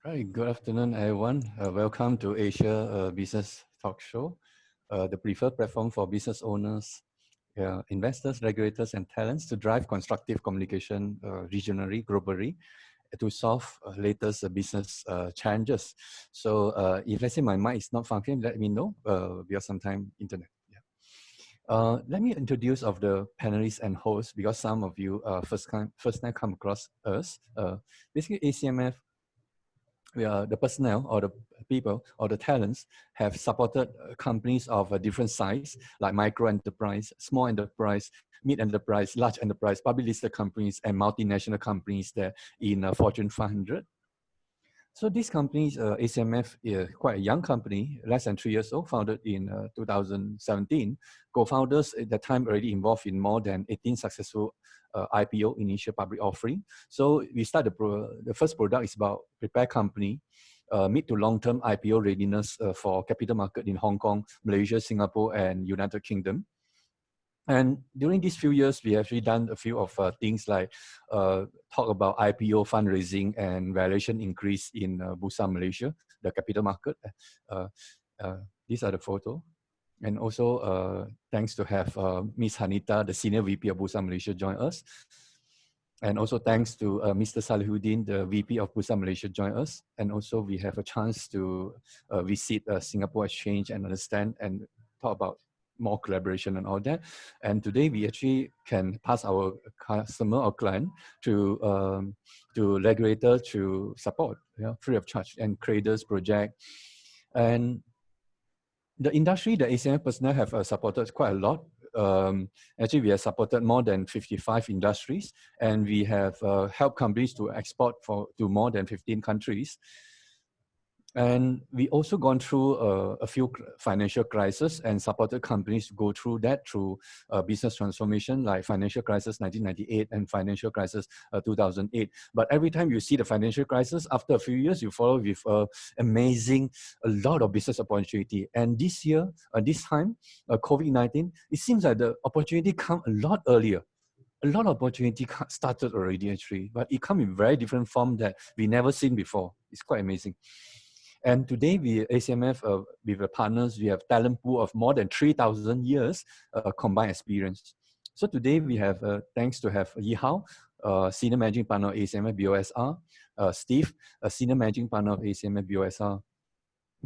Right, good afternoon, everyone. Welcome to Asia Business Talk Show, the preferred platform for business owners, investors, regulators, and talents to drive constructive communication regionally, globally, to solve latest business challenges. So if let's say my mic is not functioning, let me know because sometimes internet. Let me introduce of the panelists and hosts because some of you first time come across us. Basically, ACMF, the personnel or the people or the talents have supported companies of a different size, like micro enterprise, small enterprise, mid enterprise, large enterprise, public listed companies, and multinational companies that in Fortune 500. So this company, ACMF, is quite a young company, less than 3 years old, founded in 2017. Co-founders at that time already involved in more than 18 successful IPO, initial public offering. So we start the first product is about prepare company, mid to long-term IPO readiness for capital market in Hong Kong, Malaysia, Singapore, and United Kingdom. And during these few years, we have actually done a few of things like talk about IPO fundraising and valuation increase in Bursa Malaysia, the capital market. These are the photo. And also thanks to have Ms. Hanita, the Senior VP of Bursa Malaysia, join us. And also thanks to Mr. Salihuddin, the VP of Bursa Malaysia, join us. And also we have a chance to visit Singapore Exchange and understand and talk about more collaboration and all that. And today we actually can pass our customer or client to regulator to support, free of charge, and creators project. And the industry, the ACMF personnel have supported quite a lot. Actually, we have supported more than 55 industries, and we have helped companies to export to more than 15 countries. And we also gone through a few financial crises and supported companies to go through that through business transformation, like financial crisis 1998 and financial crisis 2008. But every time you see the financial crisis, after a few years, you follow with amazing, a lot of business opportunity. And this year, this time, COVID-19, it seems like the opportunity come a lot earlier. A lot of opportunity started already actually, but it come in very different form that we never seen before. It's quite amazing. And today, we ACMF, with the partners, we have talent pool of more than 3,000 years combined experience. So today we have, thanks to have Yihao, Senior Managing Partner of ACMF BOSR, Steve, Senior Managing Partner of ACMF BOSR,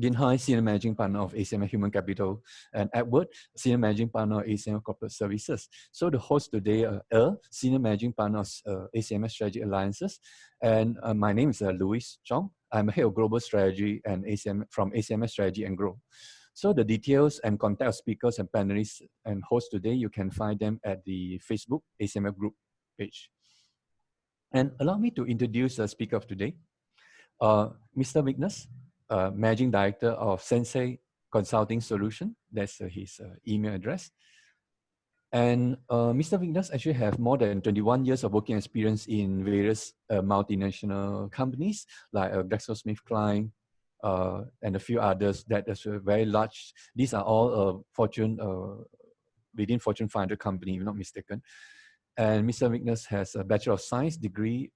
Vighnes, Senior Managing Partner of ACMF Human Capital, and Edward, Senior Managing Partner of ACMF Corporate Services. So the host today are Senior Managing Partner of ACMF Strategy Alliances, and my name is Lewis.Chong. I'm Head of Global Strategy and from ACMF Strategy and Growth. So the details and contact of speakers and panelists and hosts today, you can find them at the Facebook ACMF group page. And allow me to introduce the speaker of today, Mr. Vighnes, Managing Director of Senssei Consulting Solution. That's his email address. And Mr. Vighnes actually have more than 21 years of working experience in various multinational companies like GlaxoSmithKline and a few others that is very large. These are all within Fortune 500 company, if not mistaken. And Mr. Vighnes has a Bachelor of Science degree,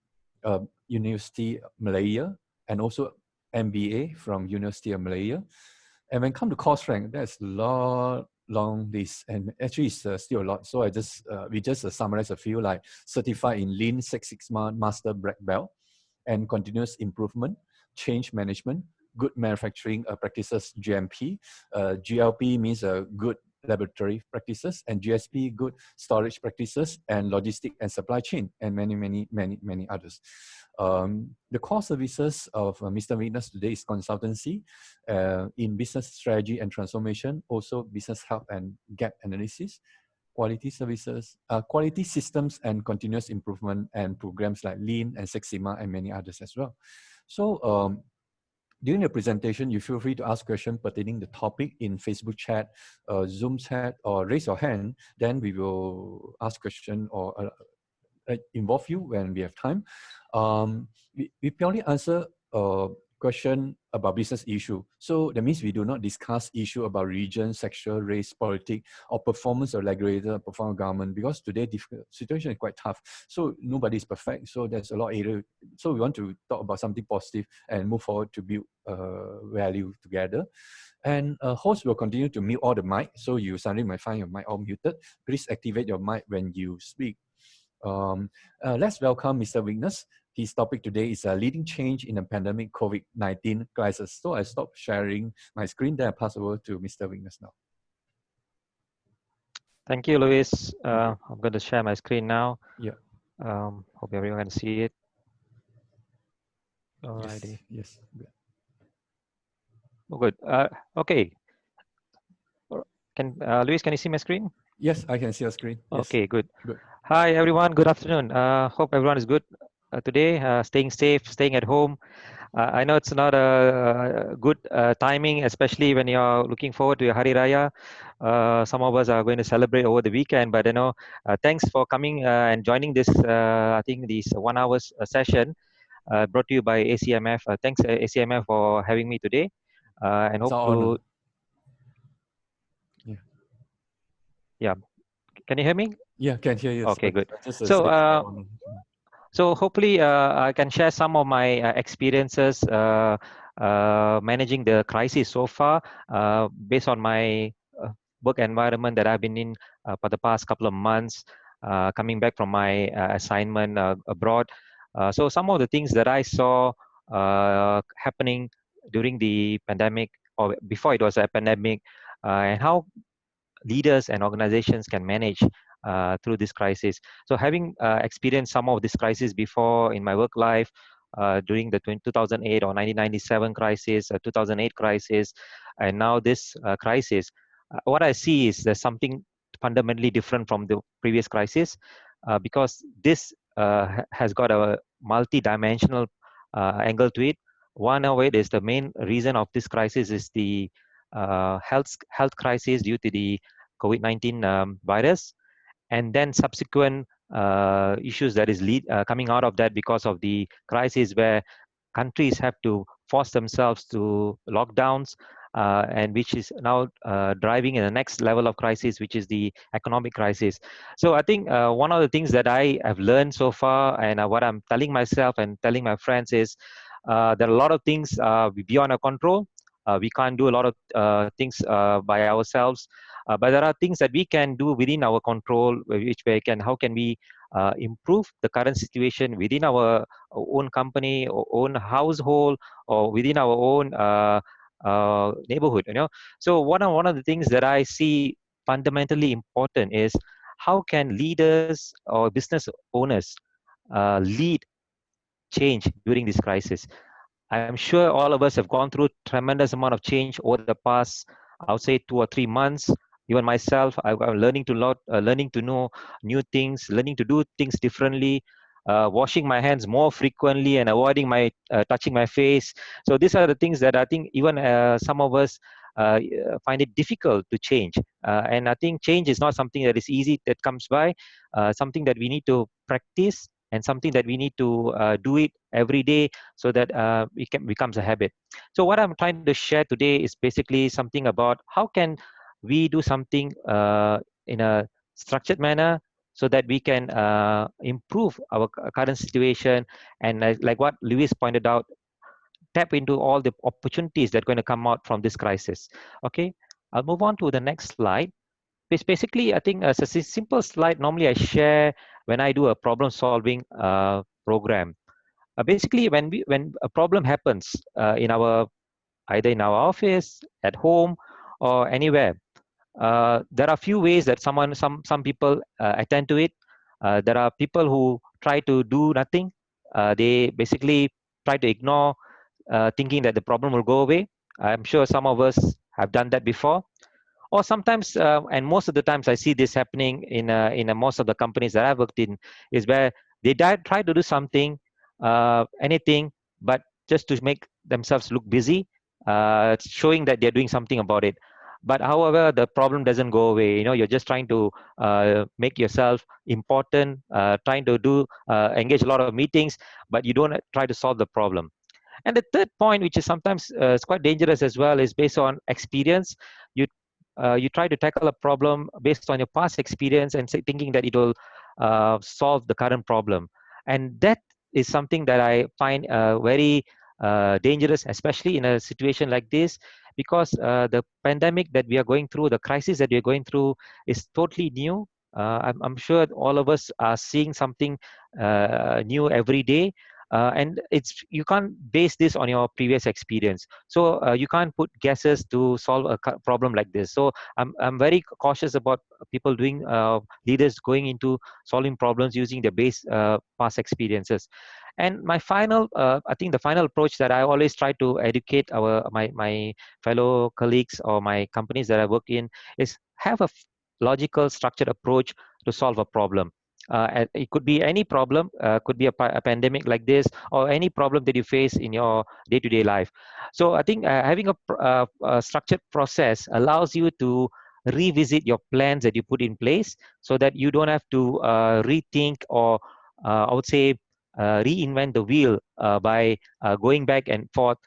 University of Malaya, and also MBA from University of Malaya. And when it comes to course rank, that's long list, and actually it's still a lot. So we just summarize a few, like certified in Lean Six Sigma Master Black Belt, and continuous improvement, change management, good manufacturing practices, GMP. GLP means good laboratory practices, and GSP, good storage practices, and logistic and supply chain, and many others. The core services of Mr. Vighnes today is consultancy in business strategy and transformation, also business health and gap analysis, quality services, quality systems and continuous improvement, and programs like Lean and Six Sigma, and many others as well. So during the presentation, you feel free to ask questions pertaining to the topic in Facebook chat, Zoom chat, or raise your hand. Then we will ask question or involve you when we have time. We purely answer question about business issue. So that means we do not discuss issue about religion, sexual, race, politics, or performance of regulator, performance of government, because today situation is quite tough. So nobody is perfect. So there's a lot of area. So we want to talk about something positive and move forward to build value together. And host will continue to mute all the mic. So you suddenly might find your mic all muted. Please activate your mic when you speak. Let's welcome Mr. Vighnes. His topic today is a leading change in the pandemic COVID-19 crisis. So I stop sharing my screen, then I pass over to Mr. Vighnes now. Thank you, Lewis. I'm going to share my screen now. Yeah. Hope everyone can see it. Alrighty. Yes. Oh, good. Okay. Lewis, can you see my screen? Yes, I can see your screen. Yes. Okay, good. Hi, everyone. Good afternoon. Hope everyone is good today. Staying safe, staying at home. I know it's not a good timing, especially when you're looking forward to your Hari Raya. Some of us are going to celebrate over the weekend, but thanks for coming and joining this. I think this 1 hour session brought to you by ACMF. Thanks ACMF for having me today, and hope to. Yeah, can you hear me? Yeah, can hear you. Okay, good. So, hopefully I can share some of my experiences managing the crisis so far, based on my work environment that I've been in for the past couple of months, coming back from my assignment abroad. So some of the things that I saw happening during the pandemic, or before it was a pandemic, and how leaders and organizations can manage through this crisis. So having experienced some of this crisis before in my work life, during the 2008 or 1997 crisis, 2008 crisis, and now this crisis, what I see is there's something fundamentally different from the previous crisis, because this has got a multi-dimensional angle to it. One of it is the main reason of this crisis is the health crisis due to the COVID-19 virus, and then subsequent issues that is coming out of that because of the crisis, where countries have to force themselves to lockdowns, and which is now driving in the next level of crisis, which is the economic crisis. So I think one of the things that I have learned so far, and what I'm telling myself and telling my friends is, there are a lot of things beyond our control. We can't do a lot of things by ourselves, but there are things that we can do within our control, which way how can we improve the current situation within our own company or own household, or within our own neighborhood. So one of the things that I see fundamentally important is, how can leaders or business owners lead change during this crisis. I'm sure all of us have gone through tremendous amount of change over the past, I would say, 2 or 3 months. Even myself, I'm learning to know new things, learning to do things differently, washing my hands more frequently, and avoiding my touching my face. So these are the things that I think even some of us find it difficult to change. And I think change is not something that is easy, that comes by. Something that we need to practice, and something that we need to do it every day, so that it becomes a habit. So what I'm trying to share today is basically something about how can we do something in a structured manner, so that we can improve our current situation, and like what Lewis pointed out, tap into all the opportunities that are going to come out from this crisis. Okay, I'll move on to the next slide. It's basically, I think, it's a simple slide normally I share when I do a problem solving program. Basically, when a problem happens in our, either in our office, at home, or anywhere, there are a few ways that some people attend to it. There are people who try to do nothing. They basically try to ignore, thinking that the problem will go away. I'm sure some of us have done that before. Or sometimes, and most of the times I see this happening in most of the companies that I've worked in, is where they try to do something, anything, but just to make themselves look busy, showing that they're doing something about it. But however, the problem doesn't go away. You're just trying to make yourself important, trying to engage a lot of meetings, but you don't try to solve the problem. And the third point, which is sometimes is quite dangerous as well, is based on experience. You you try to tackle a problem based on your past experience and thinking that it will solve the current problem, and that is something that I find very dangerous, especially in a situation like this, because the pandemic that we are going through, the crisis that we are going through, is totally new. I'm sure all of us are seeing something new every day, and it's, you can't base this on your previous experience. So you can't put guesses to solve a problem like this. So I'm very cautious about people doing leaders going into solving problems using their base past experiences. And my final, I think the final approach that I always try to educate my fellow colleagues or my companies that I work in is have a logical, structured approach to solve a problem. It could be any problem, could be a pandemic like this, or any problem that you face in your day-to-day life. So I think having a structured process allows you to revisit your plans that you put in place, so that you don't have to rethink, or I would say reinvent the wheel by going back and forth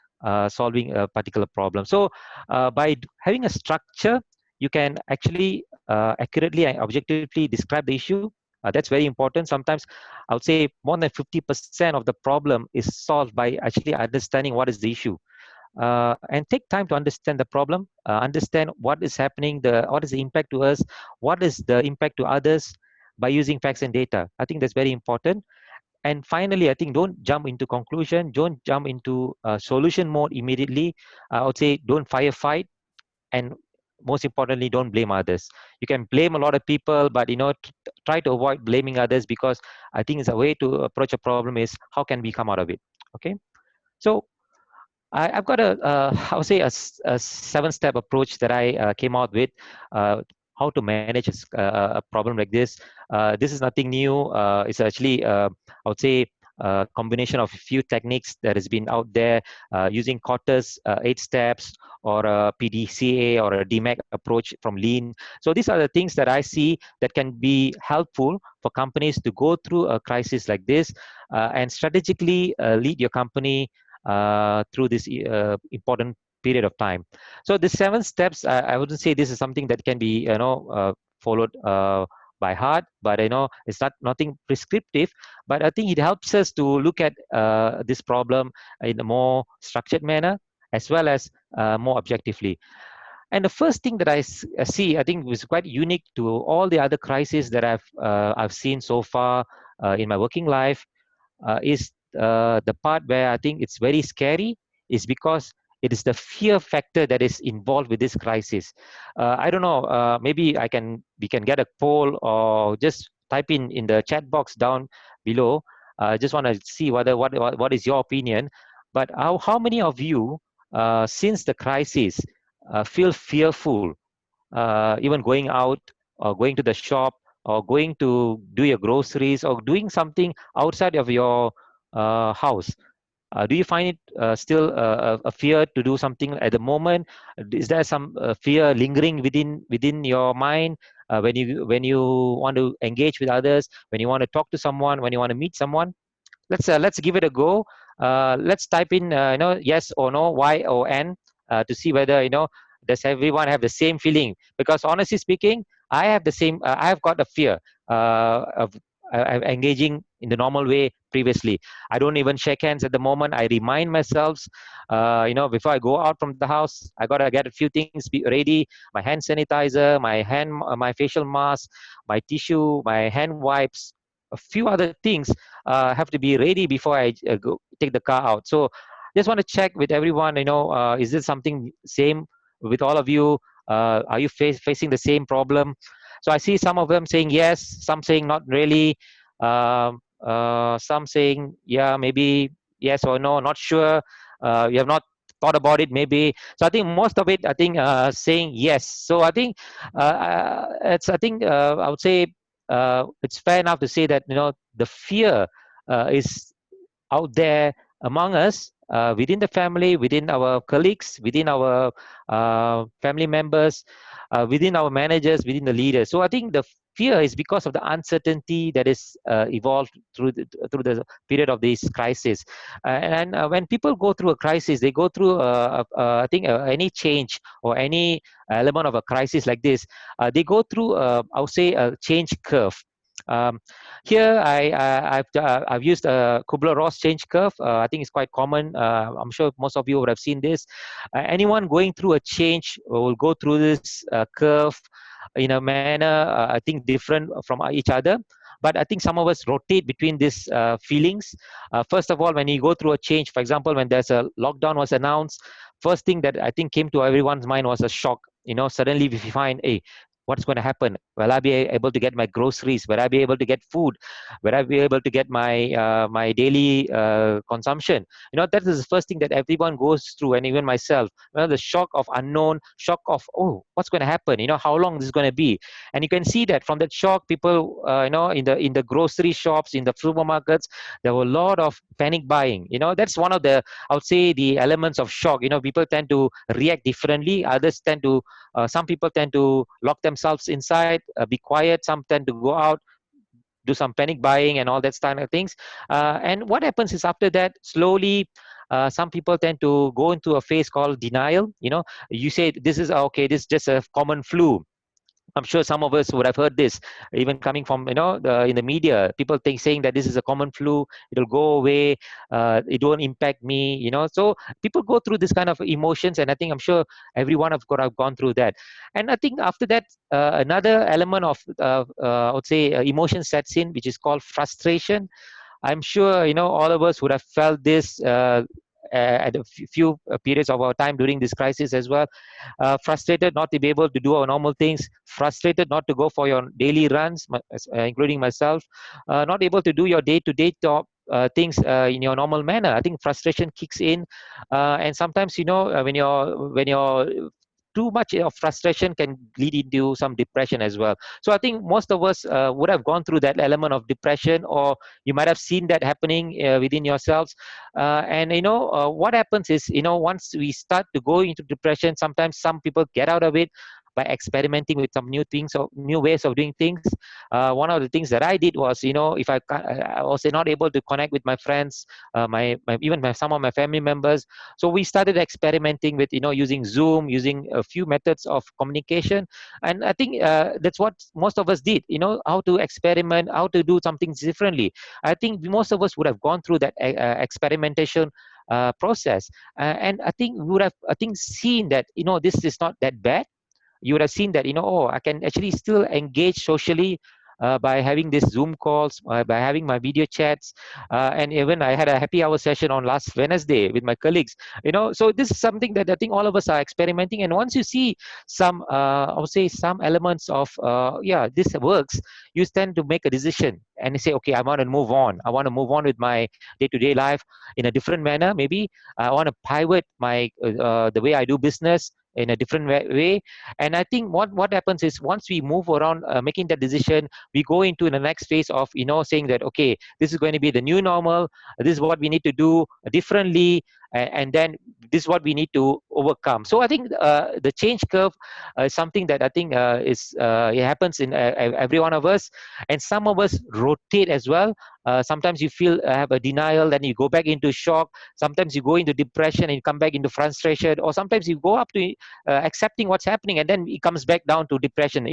solving a particular problem. So by having a structure, you can actually accurately and objectively describe the issue. That's very important. Sometimes I would say more than 50% of the problem is solved by actually understanding what is the issue. And take time to understand the problem, understand what is happening, what is the impact to us, what is the impact to others, by using facts and data. I think that's very important. And finally, I think don't jump into conclusion, don't jump into solution mode immediately. I would say don't firefight, and most importantly, don't blame others. You can blame a lot of people, but try to avoid blaming others, because I think it's a way to approach a problem is how can we come out of it. Okay, so I've got I would say a 7-step approach that I came out with, how to manage a problem like this. This is nothing new. It's actually, I would say, a combination of a few techniques that has been out there, using Kotter's 8 steps, or a PDCA, or a DMAC approach from Lean. So these are the things that I see that can be helpful for companies to go through a crisis like this, and strategically lead your company through this important period of time. So the 7 steps, I wouldn't say this is something that can be followed by heart, but it's nothing prescriptive. But I think it helps us to look at this problem in a more structured manner, as well as more objectively. And the first thing that I see, I think, was quite unique to all the other crises that I've seen so far in my working life, is the part where I think it's very scary, is because it is the fear factor that is involved with this crisis. I don't know, maybe we can get a poll, or just type in the chat box down below. I just want to see what is your opinion. But how many of you, since the crisis, feel fearful, even going out, or going to the shop, or going to do your groceries, or doing something outside of your house? Do you find it still a fear to do something at the moment? Is there some fear lingering within your mind when you want to engage with others, when you want to talk to someone, when you want to meet someone? Let's give it a go. Let's type in yes or no, y or n, to see whether does everyone have the same feeling. Because honestly speaking, I have the same. I have got a fear of engaging in the normal way previously. I don't even shake hands at the moment. I remind myself, before I go out from the house, I gotta get a few things ready: my hand sanitizer, my facial mask, my tissue, my hand wipes, a few other things have to be ready before I go take the car out. So just want to check with everyone, is this something same with all of you? Are you facing the same problem? So I see some of them saying yes, some saying not really, some saying yeah, maybe yes or no, not sure. You have not thought about it maybe. So I think most of it, I think, saying yes. So I think I would say it's fair enough to say that the fear is out there among us, within the family, within our colleagues, within our family members, within our managers, within the leaders. So I think the fear is because of the uncertainty that is evolved through the period of this crisis. And when people go through a crisis, they go through, I think, any change or any element of a crisis like this, they go through, I would say, a change curve. Um, Here, I've used a Kubler-Ross change curve. I think it's quite common. I'm sure most of you would have seen this. Anyone going through a change will go through this curve in a manner, I think, different from each other. But I think some of us rotate between these feelings. First of all, when you go through a change, for example, when there's a lockdown was announced, first thing that I think came to everyone's mind was a shock. Suddenly we find, hey, what's going to happen? Will I be able to get my groceries? Will I be able to get food? Will I be able to get my daily consumption? That is the first thing that everyone goes through, and even myself. The shock of unknown, shock of, oh, what's going to happen? How long this is going to be? And you can see that from that shock, people, in the grocery shops, in the supermarkets, there were a lot of panic buying. That's one of the, I would say, the elements of shock. People tend to react differently. Others tend to, some people tend to lock themselves inside, be quiet. Some tend to go out, do some panic buying and all that kind of things. And what happens is, after that, slowly, some people tend to go into a phase called denial. You say, this is okay, this is just a common flu. I'm sure some of us would have heard this, even coming from, in the media, people saying that this is a common flu, it'll go away, it won't impact me. So people go through this kind of emotions, and I think, I'm sure every one of us have gone through that. And I think after that, another element of, I would say, emotion sets in, which is called frustration. I'm sure, all of us would have felt this at a few periods of our time during this crisis as well. Frustrated not to be able to do our normal things, frustrated not to go for your daily runs, including myself, not able to do your day-to-day things in your normal manner. I think frustration kicks in, and sometimes, when you're too much of frustration can lead into some depression as well. So I think most of us would have gone through that element of depression, or you might have seen that happening within yourselves. And what happens is, once we start to go into depression, sometimes some people get out of it by experimenting with some new things or new ways of doing things. One of the things that I did was, if I was not able to connect with my friends, some of my family members, so we started experimenting with, using Zoom, using a few methods of communication. And I think that's what most of us did, how to experiment, how to do something differently. I think most of us would have gone through that experimentation process. And I think we would have, seen that, this is not that bad. You would have seen that, oh, I can actually still engage socially by having these Zoom calls, by having my video chats. And even I had a happy hour session on last Wednesday with my colleagues. So this is something that I think all of us are experimenting. And once you see some, I would say, some elements of, this works, you tend to make a decision and you say, okay, I want to move on. I want to move on with my day-to-day life in a different manner. Maybe I want to pivot the way I do business in a different way. And I think what happens is, once we move around making that decision, we go into the next phase of, saying that, okay, this is going to be the new normal, this is what we need to do differently, and then this is what we need to overcome. So I think the change curve is something that I think it happens in every one of us, and some of us rotate as well. Sometimes you feel have a denial, then you go back into shock. Sometimes you go into depression and you come back into frustration, or sometimes you go up to accepting what's happening, and then it comes back down to depression.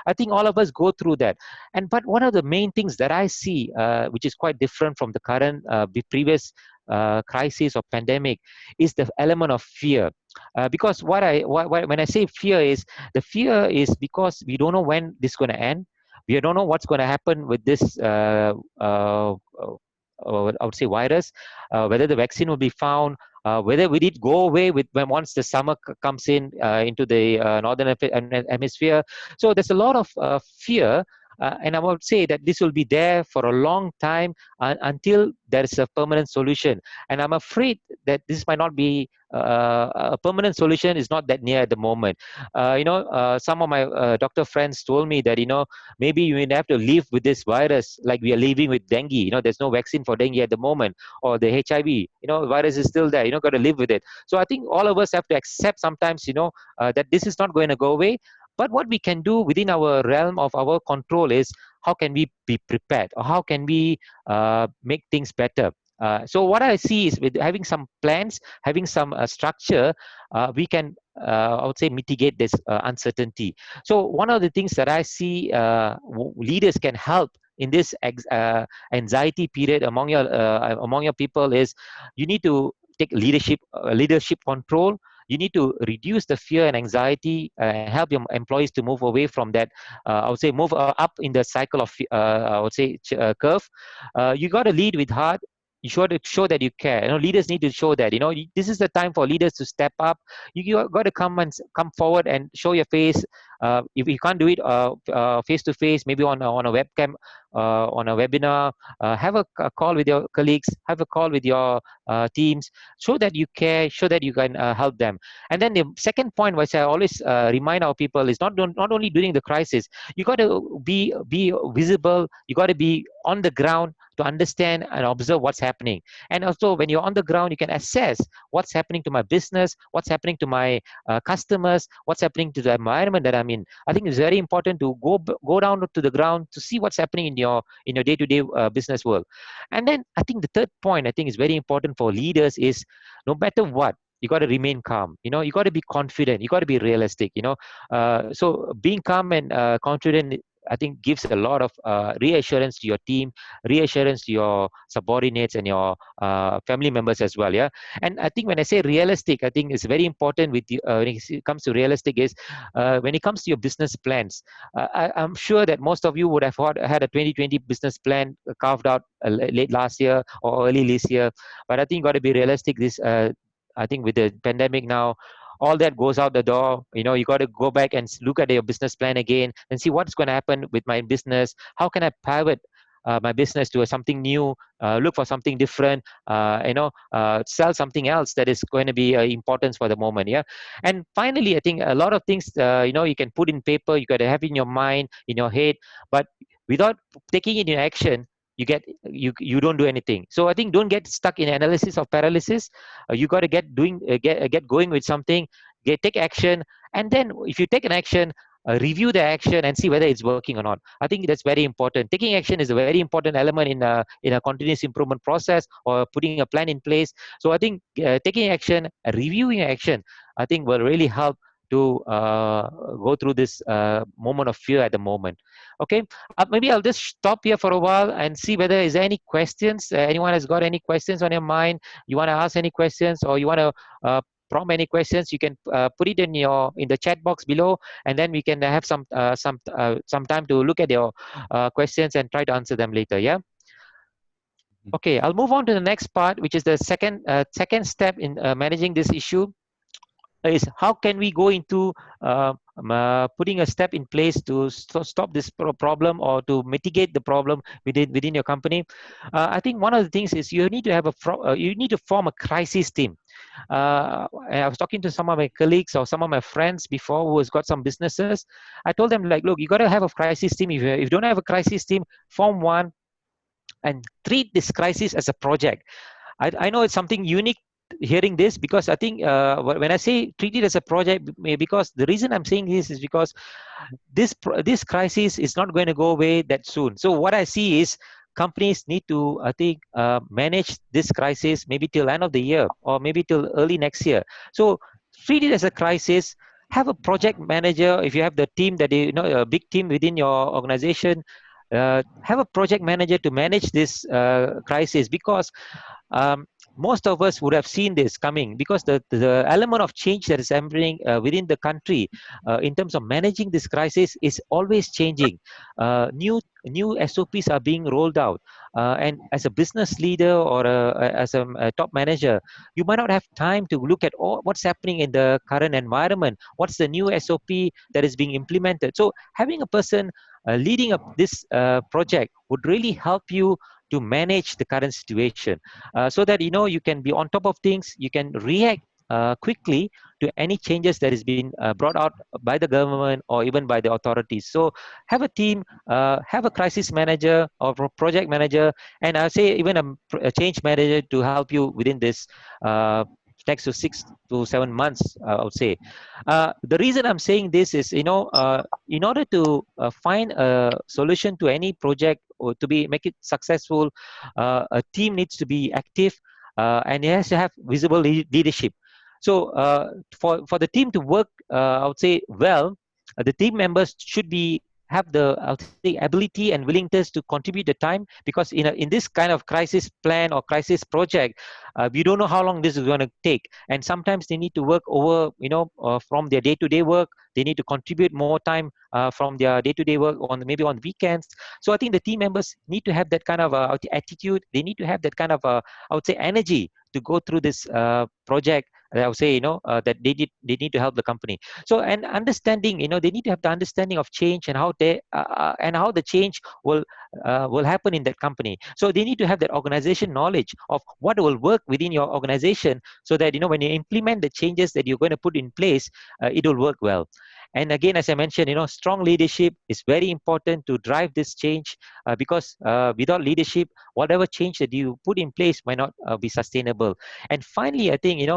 I think all of us go through that. But one of the main things that I see, which is quite different from the current, the previous crisis or pandemic, is the element of fear. Because when I say fear, is the fear is because we don't know when this is going to end. We don't know what's going to happen with this I would say virus, whether the vaccine will be found, whether will it go away once the summer comes in into the northern hemisphere. So there's a lot of fear and I would say that this will be there for a long time until there is a permanent solution. And I'm afraid that this might not be a permanent solution is not that near at the moment. Some of my doctor friends told me that, maybe you may have to live with this virus like we are living with dengue. There's no vaccine for dengue at the moment, or the HIV. Virus is still there. Got to live with it. So I think all of us have to accept sometimes, that this is not going to go away. But what we can do within our realm of our control is how can we be prepared, or how can we make things better. So what I see is with having some plans, having some structure, we can, I would say, mitigate this uncertainty. So one of the things that I see leaders can help in this anxiety period among your people is you need to take leadership control. You need to reduce the fear and anxiety and help your employees to move away from that. I would say move up in the cycle of I would say curve. You got to lead with heart. You show to show that you care. Leaders need to show that. This is the time for leaders to step up. You got to come forward and show your face. If you can't do it face to face, maybe on a webcam, on a webinar, have a call with your colleagues, have a call with your teams. Show that you care. Show that you can help them. And then the second point, which I always remind our people, is not only during the crisis. You got to be visible. You got to be on the ground to understand and observe what's happening. And also, when you're on the ground, you can assess what's happening to my business, what's happening to my customers, what's happening to the environment that I'm in. I think it's very important to go down to the ground to see what's happening in your day-to-day business world. And then I think the third point I think is very important for leaders is, no matter what, you got to remain calm. You got to be confident. You got to be realistic. So being calm and confident, I think, gives a lot of reassurance to your team, reassurance to your subordinates and your family members as well. Yeah. And I think when I say realistic, I think it's very important when it comes to realistic is when it comes to your business plans. I'm sure that most of you would have had a 2020 business plan carved out late last year or early this year. But I think you got to be realistic. I think with the pandemic now, all that goes out the door. You got to go back and look at your business plan again and see what's going to happen with my business. How can I pivot my business to something new, look for something different, sell something else that is going to be importance for the moment. Yeah. And finally, I think a lot of things, you can put in paper, you got to have in your mind, in your head, but without taking it in action, you don't do anything. So I think don't get stuck in analysis of paralysis. You got to get going with something, take action, and then if you take an action, review the action and see whether it's working or not. I think that's very important. Taking action is a very important element in a continuous improvement process or putting a plan in place. So I think taking action, reviewing action, I think will really help to go through this moment of fear at the moment. Okay, maybe I'll just stop here for a while and see whether is there any questions. Anyone has got any questions on your mind? You want to ask any questions, or you want to prompt any questions? You can put it in the chat box below, and then we can have some time to look at your questions and try to answer them later. Yeah. Okay, I'll move on to the next part, which is the second step in managing this issue. Is how can we go into putting a step in place to stop this problem or to mitigate the problem within your company. I think one of the things is you need to have you need to form a crisis team. I was talking to some of my colleagues or some of my friends before who has got some businesses. I told them, like, look, you got to have a crisis team. If you don't have a crisis team, form one and treat this crisis as a project. I know it's something unique hearing this, because I think when I say treat it as a project, because the reason I'm saying this is because this crisis is not going to go away that soon. So what I see is companies need to, I think, manage this crisis maybe till end of the year or maybe till early next year. So treat it as a crisis. Have a project manager. If you have the team that a big team within your organization, have a project manager to manage this crisis, because most of us would have seen this coming, because the element of change that is happening within the country in terms of managing this crisis is always changing. New SOPs are being rolled out, and as a business leader or as a top manager, you might not have time to look at what's happening in the current environment. What's the new SOP that is being implemented? So having a person leading up this project would really help you to manage the current situation, so that you can be on top of things, you can react quickly to any changes that has been brought out by the government or even by the authorities. So have a team, have a crisis manager or project manager, and I'll say even a change manager to help you within this uh, next to 6 to 7 months, I would say. The reason I'm saying this is, in order to find a solution to any project or to make it successful, a team needs to be active, and it has to have visible leadership. So for the team to work, I would say well, the team members should be have the, I'll say, ability and willingness to contribute the time, because in this kind of crisis plan or crisis project, we don't know how long this is going to take, and sometimes they need to work over, from their day-to-day work. They need to contribute more time from their day-to-day work on maybe on weekends. So I think the team members need to have that kind of attitude. They need to have that kind of I would say energy to go through this project. I would say, that they need to help the company. So, and understanding, they need to have the understanding of change and how the change will happen in that company. So they need to have that organization knowledge of what will work within your organization, so that when you implement the changes that you're going to put in place, it will work well. And again, as I mentioned, strong leadership is very important to drive this change, because without leadership, whatever change that you put in place might not be sustainable. And finally, I think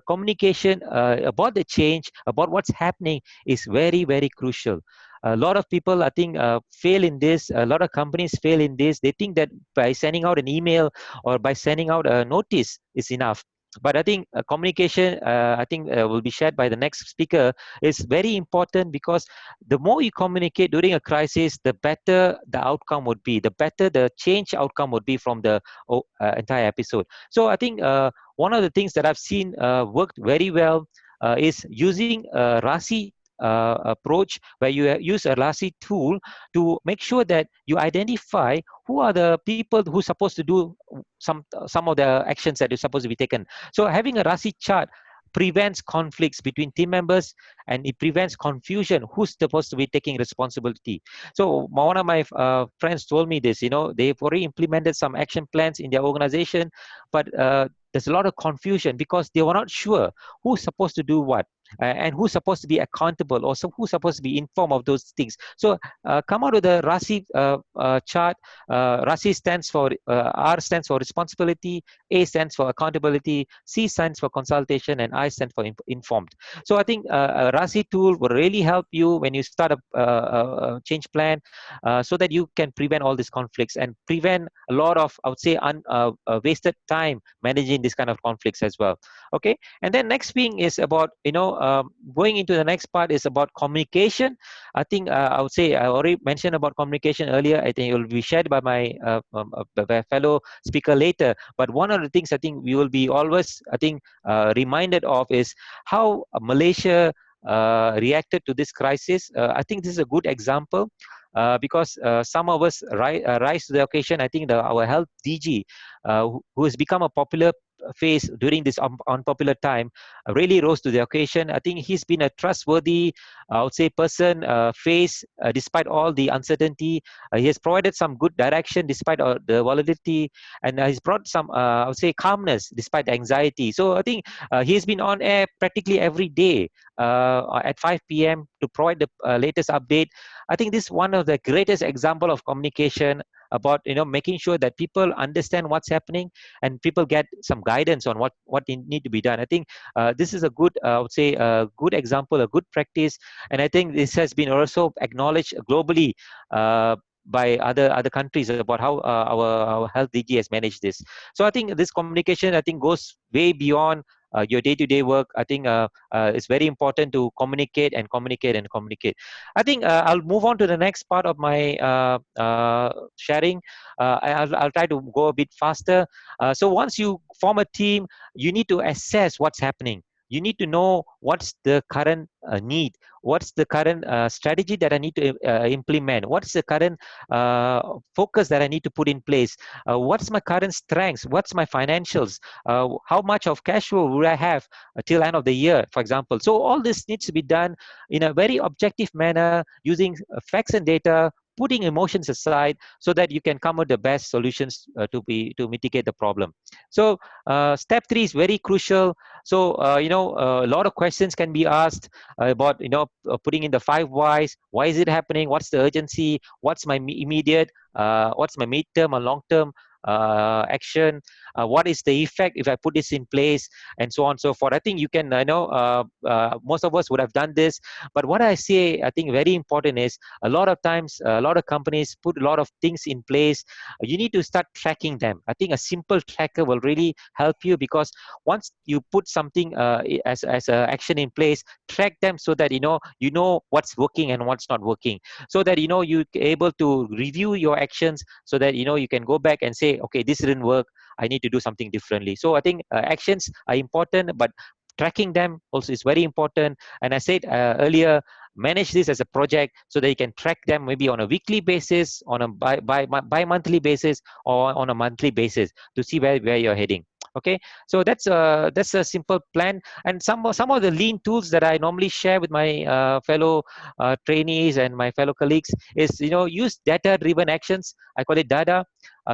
communication about the change, about what's happening, is very, very crucial. A lot of people, I think, fail in this. A lot of companies fail in this. They think that by sending out an email or by sending out a notice is enough. But I think communication, I think will be shared by the next speaker, is very important, because the more you communicate during a crisis, the better the outcome would be, the better the change outcome would be from the entire episode. So I think one of the things that I've seen worked very well is using a RASI approach, where you use a RASI tool to make sure that you identify who are the people who are supposed to do some of the actions that are supposed to be taken. So having a RASI chart prevents conflicts between team members, and it prevents confusion who's supposed to be taking responsibility. So one of my friends told me this, they've already implemented some action plans in their organization, but there's a lot of confusion because they were not sure who's supposed to do what, and who's supposed to be accountable, or who's supposed to be informed of those things. So come out with a RASI chart. RASI stands for, R stands for responsibility, A stands for accountability, C stands for consultation, and I stand for informed. So I think a RASI tool will really help you when you start a change plan, so that you can prevent all these conflicts and prevent a lot of, I would say, wasted time managing this kind of conflicts as well. Okay, and then next thing is about, going into the next part is about communication. I think I would say I already mentioned about communication earlier. I think it will be shared by my fellow speaker later. But one of the things I think we will be always, I think, reminded of is how Malaysia reacted to this crisis. I think this is a good example. Because some of us rise to the occasion. I think our health DG, who has become a popular face during this unpopular time, really rose to the occasion. I think he's been a trustworthy, I would say, person, face, despite all the uncertainty. He has provided some good direction despite the volatility, and he's brought some, I would say, calmness despite the anxiety. So I think he's been on air practically every day at 5 p.m. to provide the latest update. I think this is one of the greatest example of communication about making sure that people understand what's happening and people get some guidance on what need to be done. I think this is a good, I would say, a good example, a good practice, and I think this has been also acknowledged globally by other countries about how our health DG has managed this. So I think this communication, I think, goes way beyond your day-to-day work. I think it's very important to communicate and communicate and communicate. I think I'll move on to the next part of my sharing. I'll try to go a bit faster. So once you form a team, you need to assess what's happening. You need to know what's the current need, what's the current strategy that I need to implement, what's the current focus that I need to put in place, what's my current strengths, what's my financials, how much of cash flow will I have till end of the year, for example. So all this needs to be done in a very objective manner using facts and data, putting emotions aside so that you can come with the best solutions to mitigate the problem. So step 3 is very crucial. So a lot of questions can be asked about putting in the 5 whys. Why is it happening? What's the urgency? What's my immediate? What's my mid-term or long-term action? What is the effect if I put this in place, and so on and so forth. I think you can, most of us would have done this, but what I say, I think very important is a lot of times, a lot of companies put a lot of things in place. You need to start tracking them. I think a simple tracker will really help you, because once you put something as an action in place, track them so that you know what's working and what's not working, so that you're able to review your actions, so that you can go back and say, okay, this didn't work, I need to do something differently. So I think actions are important, but tracking them also is very important. And I said earlier, manage this as a project so that you can track them maybe on a weekly basis, on a bi-monthly basis, or on a monthly basis, to see where you're heading. Okay, so that's a simple plan. And some of the lean tools that I normally share with my fellow trainees and my fellow colleagues is use data driven actions. I call it data.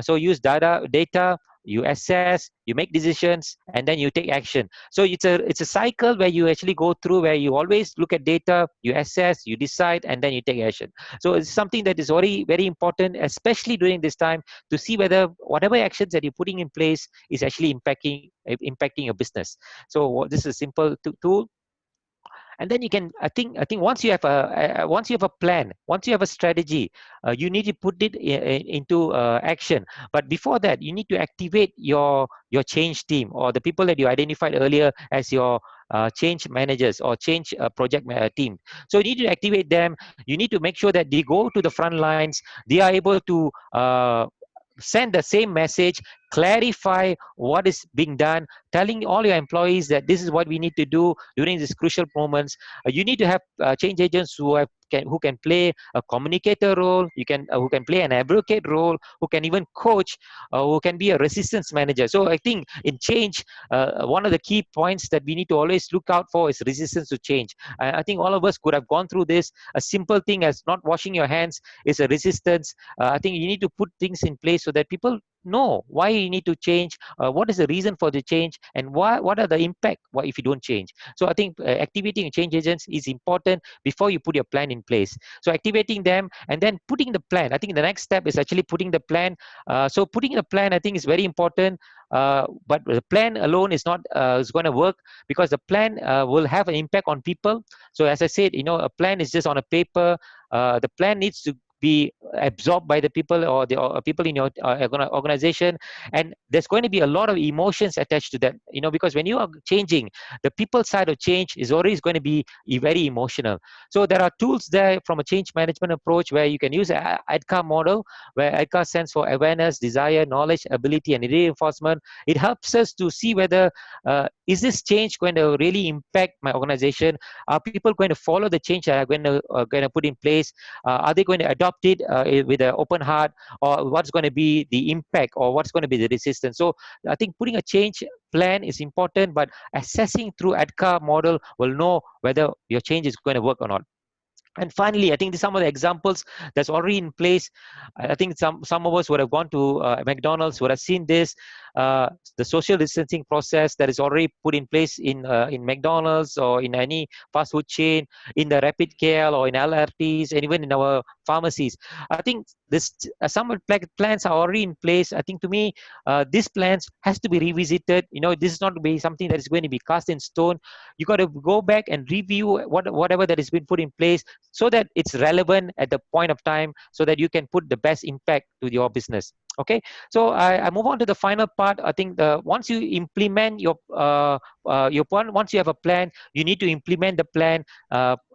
So use data, you assess, you make decisions, and then you take action. So it's a cycle where you actually go through, where you always look at data, you assess, you decide, and then you take action. So it's something that is very, very important, especially during this time, to see whether whatever actions that you're putting in place is actually impacting your business. So this is a simple tool. And then you can, I think once you have a plan, once you have a strategy, you need to put it into action. But before that, you need to activate your change team, or the people that you identified earlier as your change managers or change project team. So you need to activate them. You need to make sure that they go to the front lines. They are able to send the same message, clarify what is being done, telling all your employees that this is what we need to do during these crucial moments. You need to have change agents who can play a communicator role, who can play an advocate role, who can even coach, who can be a resistance manager. So I think in change, one of the key points that we need to always look out for is resistance to change. I think all of us could have gone through this. A simple thing as not washing your hands is a resistance. I think you need to put things in place so that people know why you need to change, what is the reason for the change, and what are the impact if you don't change. So I think activating change agents is important before you put your plan in place. So activating them and then putting the plan. I think the next step is actually putting the plan. So putting the plan, I think, is very important. But the plan alone is not is going to work, because the plan will have an impact on people. So as I said, a plan is just on a paper. The plan needs to be absorbed by the people, or the people in your organization, and there's going to be a lot of emotions attached to that, because when you are changing, the people side of change is always going to be very emotional. So there are tools there from a change management approach, where you can use a ADKAR model, where ADKAR stands for awareness, desire, knowledge, ability, and reinforcement. It helps us to see whether is this change going to really impact my organization? Are people going to follow the change that I'm going to put in place? Are they going to adopt it with an open heart, or what's going to be the impact, or what's going to be the resistance? So I think putting a change plan is important, but assessing through ADKAR model will know whether your change is going to work or not. And finally, I think some of the examples that's already in place. I think some of us would have gone to McDonald's, would have seen this, the social distancing process that is already put in place in McDonald's or in any fast food chain, in the rapid care or in LRTs, and even in our pharmacies. I think this some plans are already in place. I think, to me, these plans has to be revisited. This is not to be something that is going to be cast in stone. You got to go back and review whatever that has been put in place, so that it's relevant at the point of time, so that you can put the best impact to your business. Okay, so I move on to the final part. I think once you implement your plan, once you have a plan, you need to implement the plan.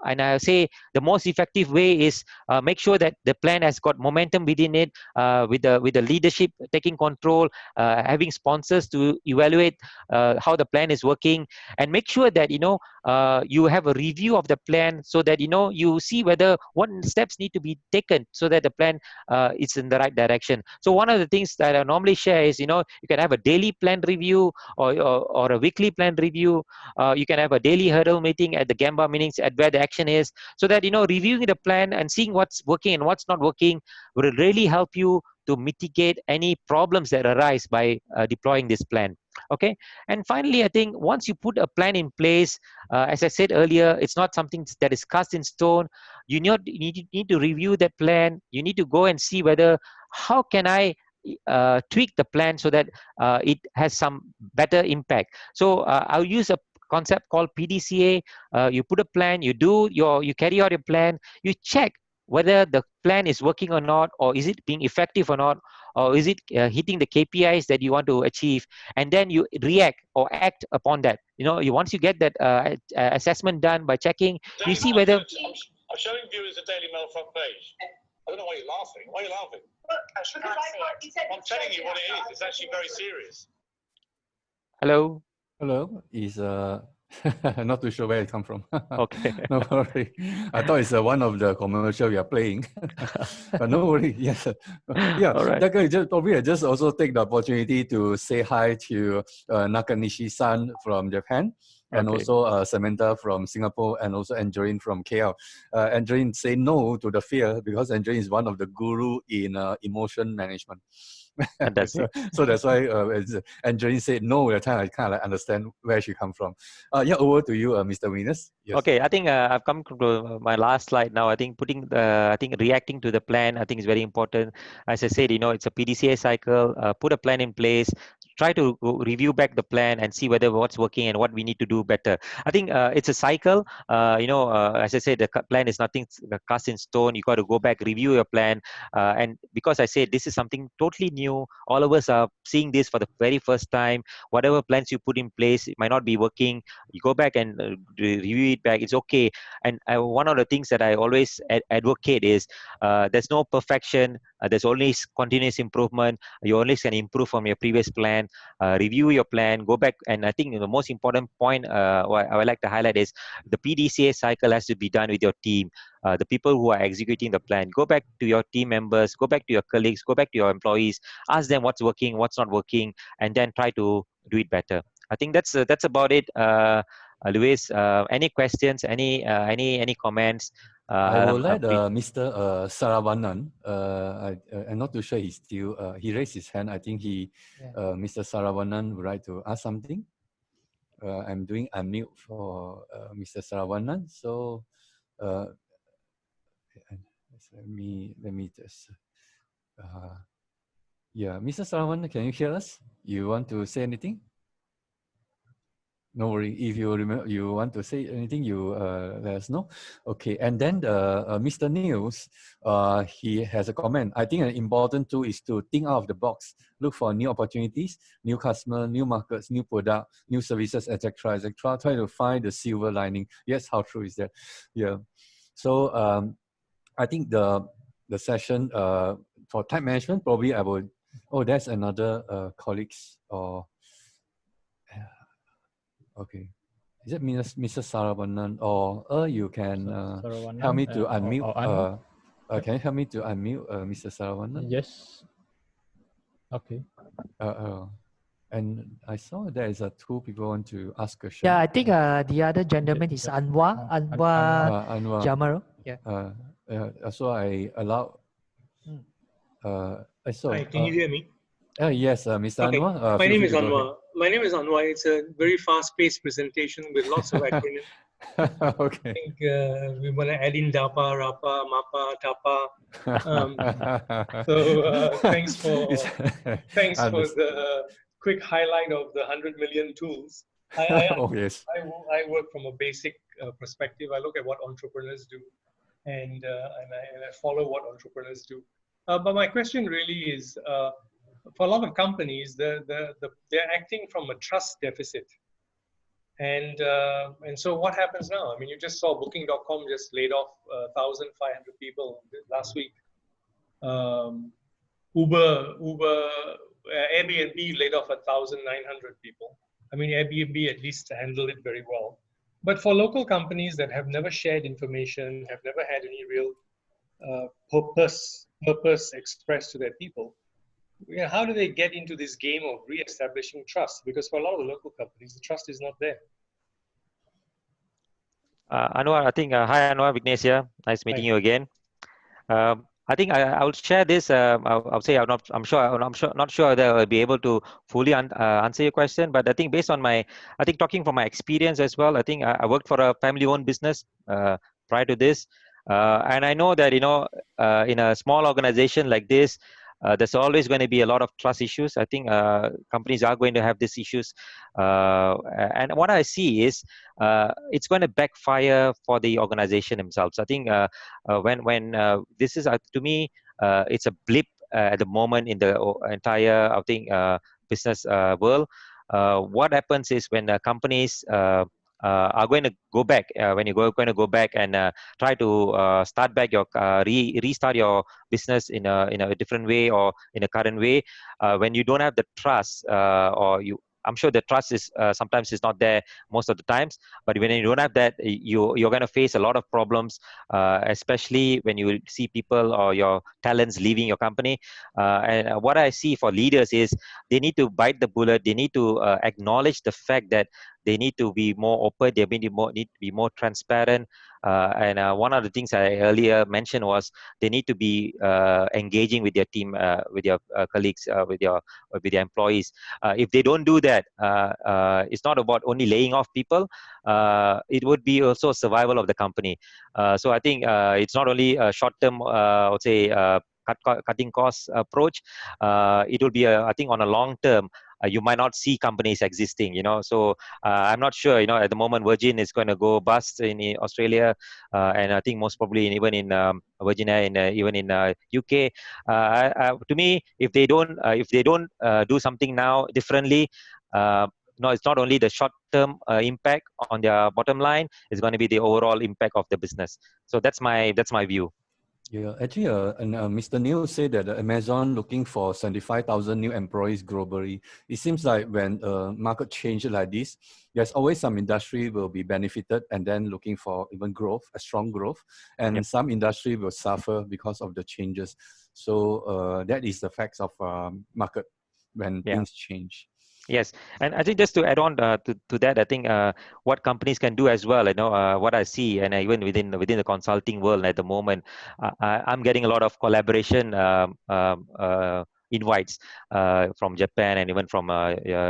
And I say the most effective way is make sure that the plan has got momentum within it, with the leadership taking control, having sponsors to evaluate how the plan is working, and make sure that you have a review of the plan, so that you see whether what steps need to be taken, so that the plan is in the right direction. So one of the things that I normally share is, you can have a daily plan review, or a weekly plan review. You can have a daily hurdle meeting at the Gemba meetings at where the action is, so that reviewing the plan and seeing what's working and what's not working will really help you to mitigate any problems that arise by deploying this plan. Okay, and finally, I think once you put a plan in place, as I said earlier, it's not something that is cast in stone. You need to review that plan. You need to go and see whether how can I tweak the plan so that it has some better impact. So I'll use a concept called PDCA. You put a plan, you carry out your plan, you check whether the plan is working or not, or is it being effective or not, or is it hitting the KPIs that you want to achieve, and then you react or act upon that. Once you get that assessment done by checking, you see whether. I'm showing viewers the Daily Mail front page. I don't know why you're laughing. Why are you laughing? I'm telling you what it is. It's actually very serious. Hello. Hello. Is not too sure where it come from. Okay. No worry. I thought it's one of the commercial we are playing. But no worry. Yes. Yeah. All right. That guy probably just also take the opportunity to say hi to Nakanishi-san from Japan. And Okay. also Samantha from Singapore, and also Angeline from KL. Angeline say no to the fear because Angeline is one of the guru in emotion management. so that's why Angeline said no at the time. I kind of understand where she come from. Yeah, over to you, Mr. Vighnes. Yes. Okay, I think I've come to my last slide now. I think reacting to the plan, I think is very important. As I said, it's a PDCA cycle. Put a plan in place. Try to review back the plan and see whether what's working and what we need to do better. I think it's a cycle. As I said, the plan is nothing cast in stone. You got to go back, review your plan. And because I said this is something totally new, all of us are seeing this for the very first time. Whatever plans you put in place, it might not be working. You go back and review it back. It's okay. And one of the things that I always advocate is there's no perfection. There's only continuous improvement. You always can improve from your previous plan. Review your plan. Go back, and I think the most important point what I would like to highlight is the PDCA cycle has to be done with your team. The people who are executing the plan. Go back to your team members. Go back to your colleagues. Go back to your employees. Ask them what's working, what's not working, and then try to do it better. I think that's about it. Lewis, any questions? Any comments? I will let Mr. Saravanan. I'm not too sure he's still. He raised his hand. I think Mr. Saravanan would like to ask something. I'm doing unmute for Mr. Saravanan. So let me just. Yeah, Mr. Saravanan, can you hear us? You want to say anything? No worry. If you remember, you want to say anything, you let us know. Okay. And then Mr. Niels, he has a comment. I think an important tool is to think out of the box, look for new opportunities, new customer, new markets, new product, new services, etc., etc. Try to find the silver lining. Yes, how true is that? Yeah. So I think the session for time management, probably I would. Oh, that's another colleagues or. Okay. Is it Mr. Saravanan, or you can help me to unmute? Can you help me to unmute Mr. Saravanan? Yes. Okay. And I saw there is two people want to ask a question. Yeah, I think the other gentleman is Anwar Jamaro. Yeah. So I allow. Hi, can you hear me? Yes, Mr. Okay. Anwar. My name is Anwar. My name is Anwar. It's a very fast-paced presentation with lots of acronyms. Okay. I think we want to add in DAPA, RAPA, MAPA, TAPA. Thanks for the quick highlight of the 100 million tools. Yes. I work from a basic perspective. I look at what entrepreneurs do, and I follow what entrepreneurs do. But my question really is, for a lot of companies, they're acting from a trust deficit. And so what happens now? I mean, you just saw Booking.com just laid off 1,500 people last week. Airbnb laid off 1,900 people. I mean, Airbnb at least handled it very well. But for local companies that have never shared information, have never had any real purpose expressed to their people, how do they get into this game of re-establishing trust? Because for a lot of the local companies, the trust is not there. Anwar, I think, hi Anwar, Vighnes here. Nice meeting you again. I think I'll share this. I'll say I'm not sure that I'll be able to fully answer your question, but I think based on talking from my experience as well, I think I worked for a family-owned business prior to this, and I know that in a small organization like this, there's always going to be a lot of trust issues. I think companies are going to have these issues, and what I see is it's going to backfire for the organization themselves. I think when this is to me, it's a blip at the moment in the entire business world. What happens is when companies are going to go back, when you're going to go back and try to start back your restart your business in a different way or in a current way, when you don't have the trust, I'm sure the trust is sometimes is not there most of the times, but when you don't have that, you're going to face a lot of problems, especially when you see people or your talents leaving your company. And what I see for leaders is they need to bite the bullet. They need to acknowledge the fact that they need to be more open. They need to be more transparent. And one of the things I earlier mentioned was they need to be engaging with their team, with your colleagues, with your employees. If they don't do that, it's not about only laying off people. It would be also survival of the company. So I think it's not only a short-term, I would say, cutting cost approach. It will be, I think, on a long term. You might not see companies existing, So I'm not sure, at the moment Virgin is going to go bust in Australia, and I think most probably even in Virgin Air, even in UK. To me, if they don't do something now differently, it's not only the short-term impact on their bottom line; it's going to be the overall impact of the business. So that's my view. Yeah, actually, Mr. Neil said that Amazon looking for 75,000 new employees globally. It seems like when market changes like this, there's always some industry will be benefited and then looking for even growth, a strong growth, and some industry will suffer because of the changes. So that is the facts of market when things change. Yes, and I think just to add on to that, I think what companies can do as well, what I see, and even within the consulting world at the moment, I'm getting a lot of collaboration invites from Japan and even from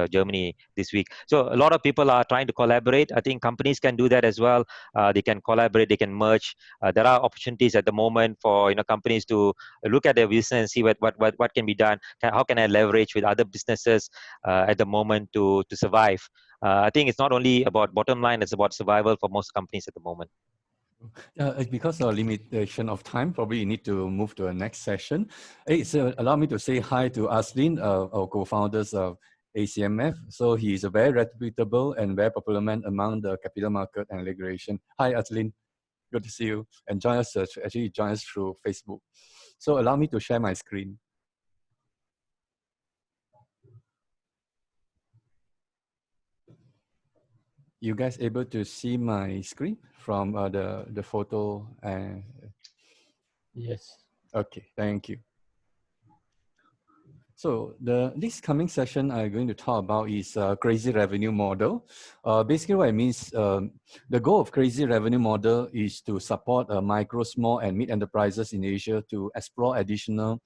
Germany this week. So a lot of people are trying to collaborate. I think companies can do that as well. They can collaborate, they can merge. There are opportunities at the moment for companies to look at their business and see what can be done. How can I leverage with other businesses at the moment to survive? I think it's not only about bottom line; it's about survival for most companies at the moment. Because of limitation of time, probably you need to move to the next session. So allow me to say hi to Aslin, our co-founders of ACMF. So he is a very reputable and very popular man among the capital market and regulation. Hi, Aslin. Good to see you. And join us, actually join us through Facebook. So allow me to share my screen. You guys able to see my screen from the photo? Yes. Okay, thank you. So this coming session I'm going to talk about is crazy revenue model. Basically what it means, the goal of crazy revenue model is to support micro, small and mid enterprises in Asia to explore additional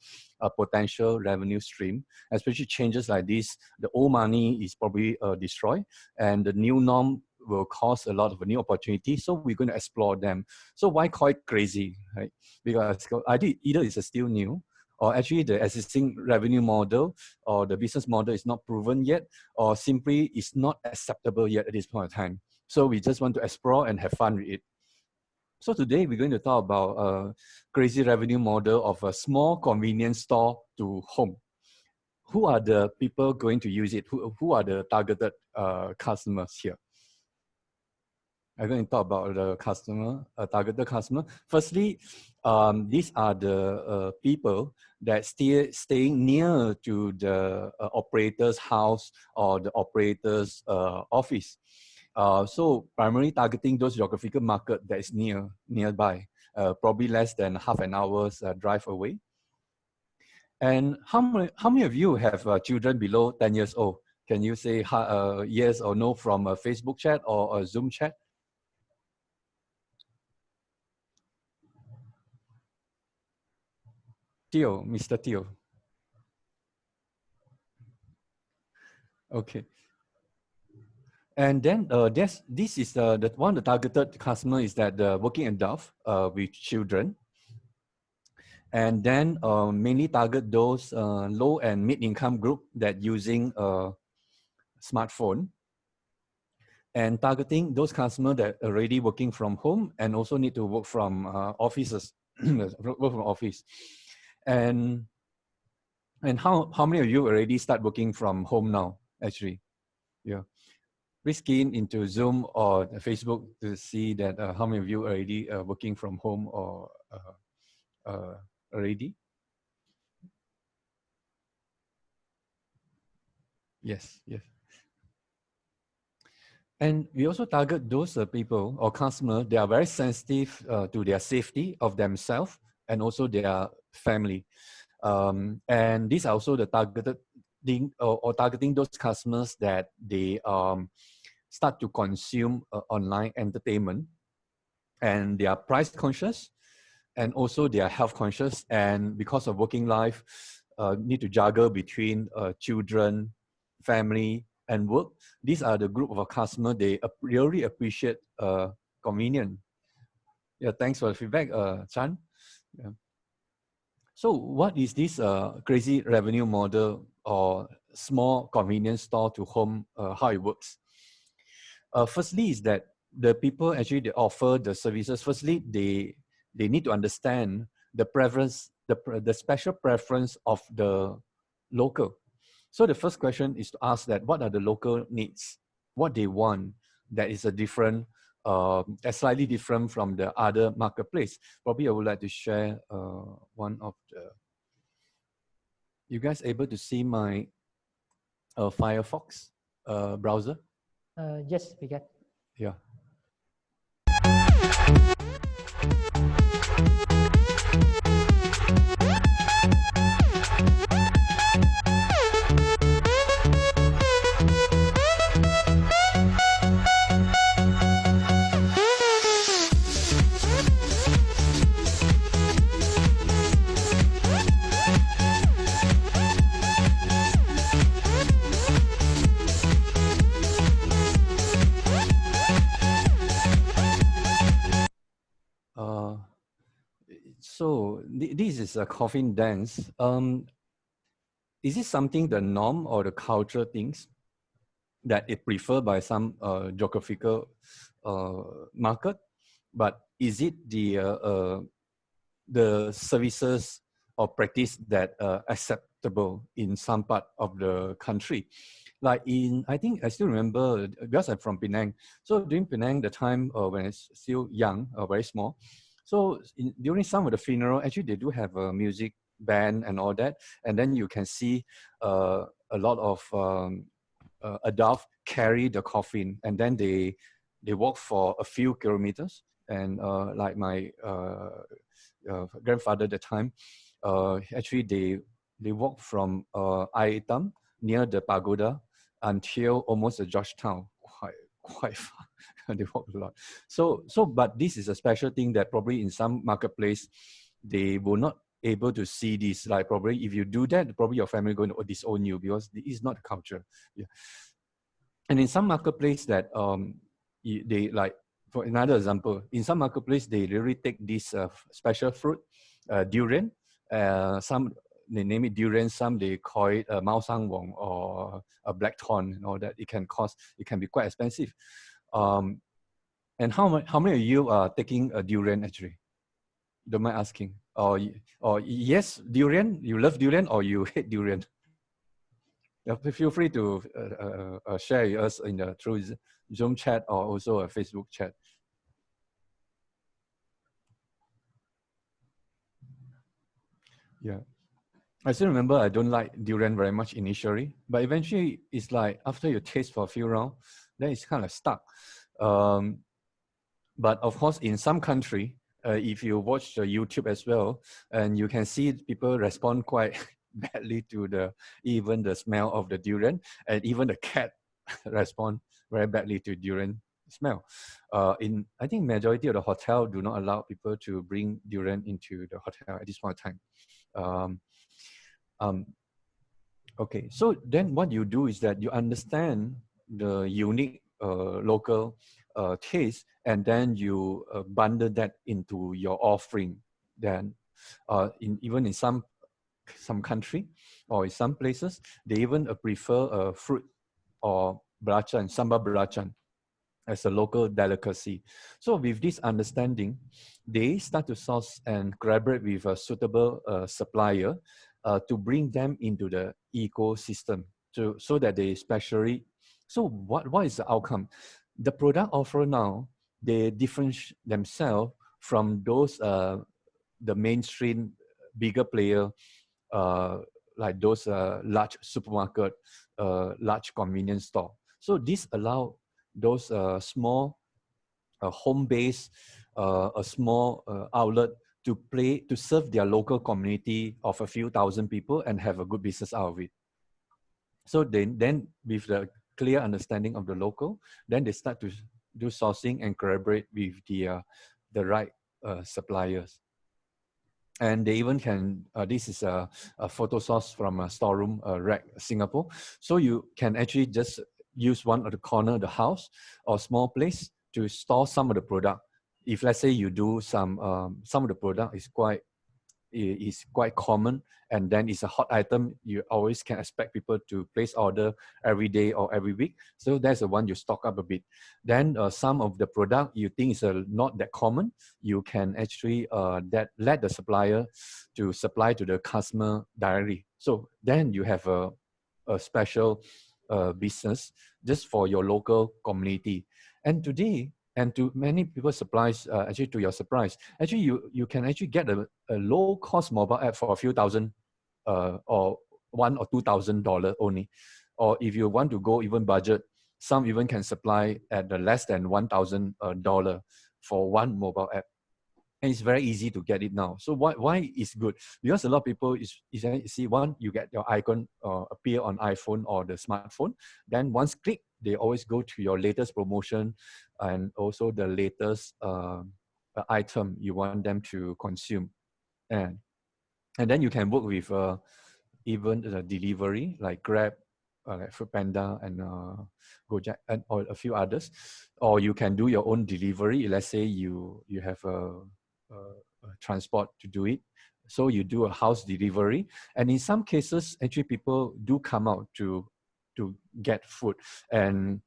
potential revenue stream, especially changes like this. The old money is probably destroyed and the new norm will cause a lot of new opportunities. So we're going to explore them. So why call it crazy, right? Because either it's still new, or actually the existing revenue model or the business model is not proven yet, or simply is not acceptable yet at this point in time. So we just want to explore and have fun with it. So today we're going to talk about a crazy revenue model of a small convenience store to home. Who are the people going to use it? Who are the targeted customers here? I'm going to talk about the customer, targeted customer. Firstly, these are the people that staying near to the operator's house or the operator's office. So primarily targeting those geographical market that is nearby, probably less than half an hour's drive away. And how many of you have children below 10 years old? Can you say yes or no from a Facebook chat or a Zoom chat? Theo, Mr. Theo. Okay. And then this is the one, the targeted customer is that the working adult with children. And then mainly target those low and mid-income group that using a smartphone. And targeting those customers that are already working from home and also need to work from offices, work from office. And how many of you already start working from home now, actually? Yeah. Please key into Zoom or Facebook to see that how many of you are already working from home or already? Yes, yes. And we also target those people or customers that are very sensitive to their safety of themselves and also their family. And these are also the targeted thing or targeting those customers that they start to consume online entertainment, and they are price conscious and also they are health conscious, and because of working life need to juggle between children, family and work. These are the group of a customer they really appreciate convenient. Yeah, thanks for the feedback, Chan. Yeah. So what is this crazy revenue model or small convenience store to home, how it works? Firstly is that the people actually they offer the services. Firstly, they need to understand the preference, the special preference of the local. So the first question is to ask that what are the local needs, what they want that is a different, slightly different from the other marketplace. Probably I would like to share one of the. You guys able to see my Firefox browser? Yes, we can. Yeah. So this is a coffin dance. Is it something the norm or the cultural things that it preferred by some geographical market? But is it the services or practice that acceptable in some part of the country? Like I think I still remember, because I'm from Penang. So during Penang, the time when I was still young, very small. So during some of the funeral, actually they do have a music band and all that. And then you can see a lot of adults carry the coffin, and then they walk for a few kilometers. And like my grandfather at the time, actually they walk from Aitam near the pagoda until almost the Georgetown, quite far. They walk a lot. So but this is a special thing that probably in some marketplace they will not able to see this. Like probably if you do that, probably your family going to disown you because it is not a culture. Yeah. And in some marketplace that they like, for another example, in some marketplace they really take this special fruit, durian. Some they name it durian, some they call it Mao Sang Wong or a blackthorn and all that. It can be quite expensive. And how many of you are taking a durian actually? Don't mind asking. Or yes, durian, you love durian or you hate durian? Feel free to share with us in the through Zoom chat or also a Facebook chat. Yeah, I still remember I don't like durian very much initially, but eventually it's like after you taste for a few rounds, then it's kind of stuck. But of course, in some country, if you watch YouTube as well, and you can see people respond quite badly to even the smell of the durian, and even the cat respond very badly to durian smell. I think majority of the hotel do not allow people to bring durian into the hotel at this point of time. Okay, so then what you do is that you understand the unique local taste, and then you bundle that into your offering. Then even in some country or in some places, they even prefer fruit or belacan, sambal belacan, as a local delicacy. So with this understanding, they start to source and collaborate with a suitable supplier to bring them into the ecosystem so that they specially, so what is the outcome? The product offer now, they differentiate themselves from those, the mainstream bigger player, like those large supermarket, large convenience store. So this allow those small home-based, a small outlet to serve their local community of a few thousand people and have a good business out of it. So then with the clear understanding of the local, then they start to do sourcing and collaborate with the right suppliers. And they even can, this is a photo source from a storeroom rack Singapore. So you can actually just use one of the corner of the house or small place to store some of the product. If let's say you do some of the product is quite common, and then it's a hot item, you always can expect people to place order every day or every week. So that's the one you stock up a bit. Then some of the product you think is not that common, you can actually let the supplier to supply to the customer directly. So then you have a special business just for your local community. And today, and to many people supplies, actually to your surprise, actually you can actually get a low cost mobile app for a few thousand or $1,000 or $2,000 only. Or if you want to go even budget, some even can supply at less than $1,000 for one mobile app. And it's very easy to get it now. So why is good? Because a lot of people see, one, you get your icon appear on iPhone or the smartphone. Then once click, they always go to your latest promotion and also the latest item you want them to consume. And then you can work with even the delivery like Grab, like Foodpanda and Gojek, and or a few others. Or you can do your own delivery. Let's say you have a transport to do it. So you do a house delivery. And in some cases, actually people do come out to get food. And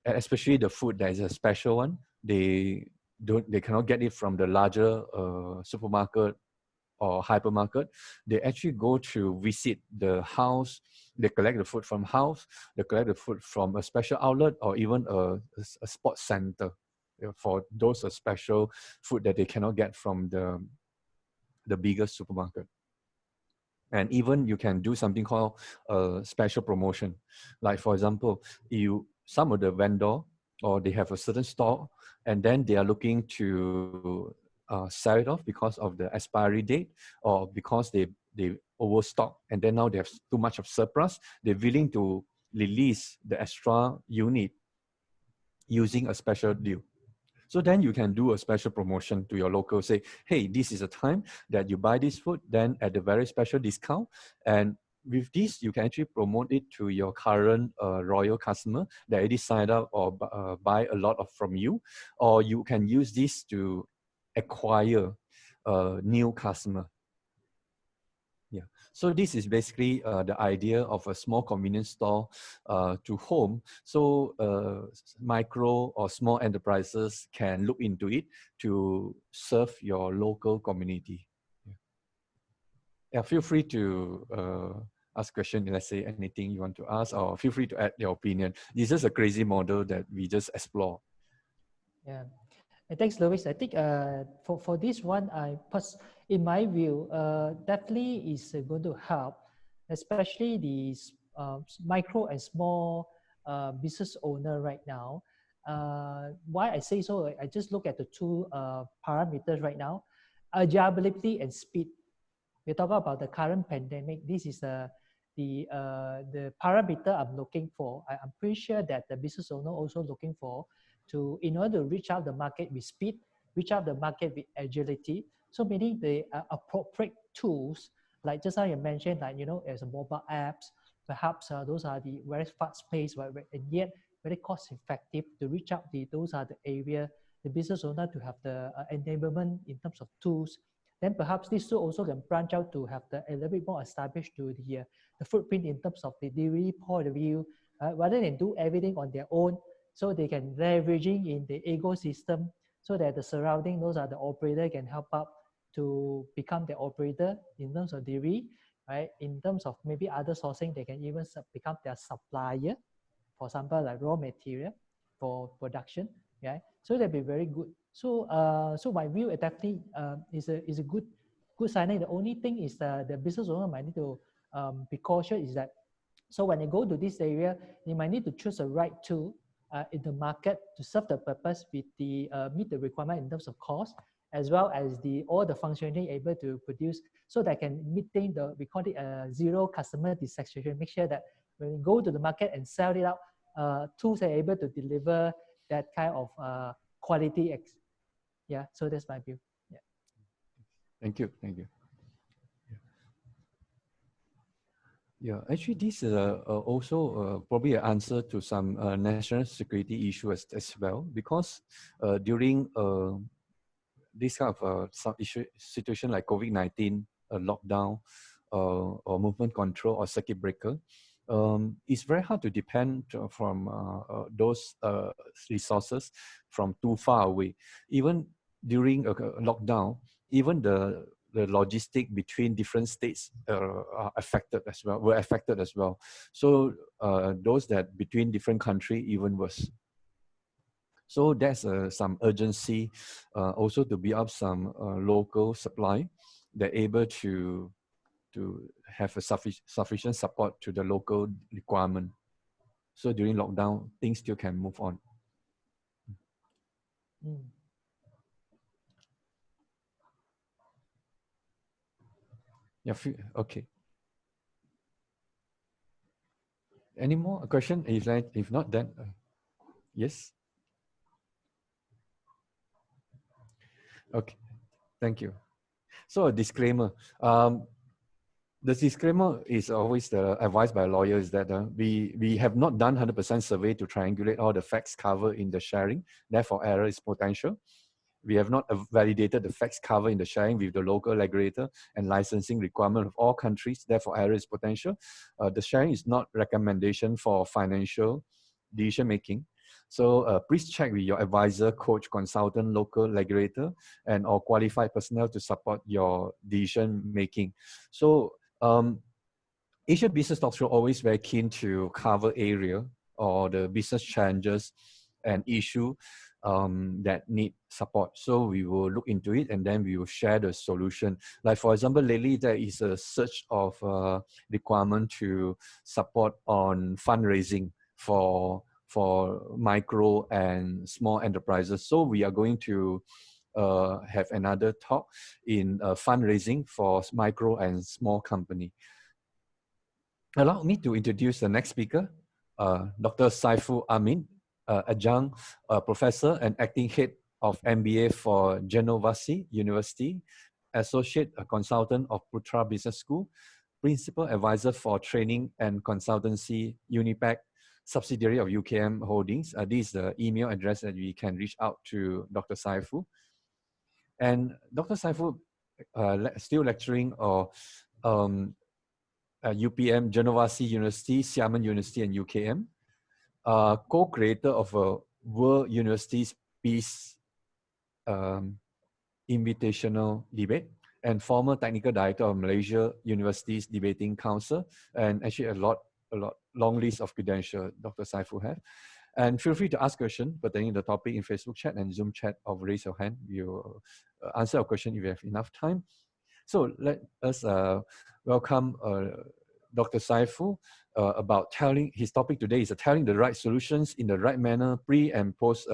especially the food that is a special one, they cannot get it from the larger supermarket or hypermarket. They actually go to visit the house. They collect the food from house. They collect the food from a special outlet or even a sports center for those special food that they cannot get from the bigger supermarket. And even you can do something called a special promotion. Like for example, some of the vendor, or they have a certain store, and then they are looking to sell it off because of the expiry date, or because they overstock, and then now they have too much of surplus. They're willing to release the extra unit using a special deal. So then you can do a special promotion to your local, say, hey, this is a time that you buy this food, then at a very special discount. And with this, you can actually promote it to your current royal customer that already signed up or buy a lot from you. Or you can use this to acquire a new customer. Yeah, so this is basically the idea of a small convenience store to home. So micro or small enterprises can look into it to serve your local community. Yeah, feel free to ask questions. Let's say anything you want to ask, or feel free to add your opinion. This is a crazy model that we just explore. Yeah. Thanks, Lewis. I think for this one, in my view, definitely is going to help, especially these micro and small business owner right now. Why I say so? I just look at the two parameters right now: agility and speed. we talk about the current pandemic. This is the parameter I'm looking for. I'm pretty sure that the business owner also looking for to, in order to reach out the market with speed, reach out the market with agility. So meaning the appropriate tools, like just now you mentioned, like, you know, as a mobile apps, perhaps those are the very fast paced, and yet very cost effective to reach out those are the area the business owner to have the enablement in terms of tools. Then perhaps this tool also can branch out to have a little bit more established to the footprint in terms of the delivery point of view, rather than do everything on their own. So they can leveraging in the ecosystem so that the surrounding, those are the operator can help out to become the operator in terms of delivery, right? In terms of maybe other sourcing, they can even become their supplier, for example, like raw material for production, right? So that'd be very good. So, so my view definitely is a good sign. The only thing is the business owner might need to be cautious is that, so when they go to this area, they might need to choose the right tool in the market to serve the purpose with the meet the requirement in terms of cost, as well as all the functionality able to produce, so that can maintain the, we call it zero customer dissatisfaction. Make sure that when we go to the market and sell it out, tools are able to deliver that kind of quality. Yeah, so that's my view. Yeah. Thank you. Thank you. Yeah, actually, this is also probably an answer to some national security issues as well, because during this kind of some situation like COVID-19, lockdown, or movement control or circuit breaker, it's very hard to depend from those resources from too far away. Even during a lockdown, even the logistic between different states are affected as well, were affected as well. So those that between different countries even worse. So there's some urgency also to build up some local supply that able to have a sufficient support to the local requirement. So during lockdown, things still can move on. Mm. Yeah, okay. Any more question? If not, then yes. Okay, thank you. So a disclaimer. The disclaimer is always the advice by a lawyer is that we have not done 100% survey to triangulate all the facts covered in the sharing. Therefore, error is potential. We have not validated the facts covered in the sharing with the local regulator and licensing requirement of all countries. Therefore, error is potential. The sharing is not recommendation for financial decision making. So please check with your advisor, coach, consultant, local regulator, and or qualified personnel to support your decision making. So Asia Business Talk Show always very keen to cover area or the business challenges and issue that need support. So we will look into it and then we will share the solution. Like for example, lately there is a search of requirement to support on fundraising for micro and small enterprises. So we are going to have another talk in fundraising for micro and small company. Allow me to introduce the next speaker, Dr. Saiful Amin, Adjunct Professor and Acting Head of MBA for Genovasi University, Associate Consultant of Putra Business School, Principal Advisor for Training and Consultancy, UNIPEQ, subsidiary of UKM Holdings. This is the email address that we can reach out to Dr. Saiful. And Dr. Saiful still lecturing or UPM, Genovasi University, Xiamen University, and UKM. Co-creator of a World Universities Peace Invitational Debate, and former technical director of Malaysia Universities Debating Council, and actually a long list of credentials Dr. Saiful have. And feel free to ask questions pertaining to the topic in Facebook chat and Zoom chat, or raise your hand. We'll answer a question if you have enough time. So let us welcome Dr. Saiful about telling, his topic today is telling the right solutions in the right manner, pre and post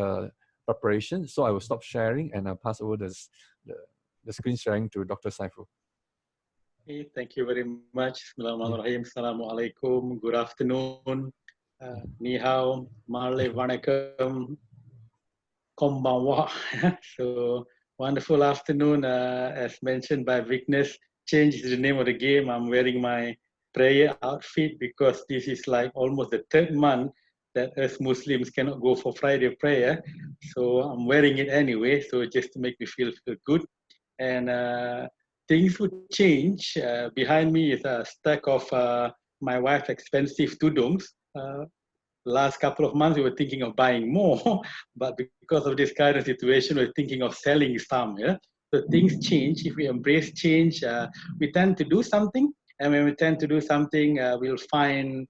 preparation. So I will stop sharing and I'll pass over the screen sharing to Dr. Saiful. Okay, thank you very much. Bismillahirrahmanirrahim. Assalamualaikum. Good afternoon. Ni hao, Marley Vanakkam, Kombawa. So, wonderful afternoon. As mentioned by Vighnes, change is the name of the game. I'm wearing my prayer outfit because this is like almost the third month that us Muslims cannot go for Friday prayer. So, I'm wearing it anyway. So, just to make me feel good. And things would change. Behind me is a stack of my wife's expensive tudungs. Last couple of months, we were thinking of buying more, but because of this current situation, we're thinking of selling some. Yeah? So things change. If we embrace change, we tend to do something. And when we tend to do something, we'll find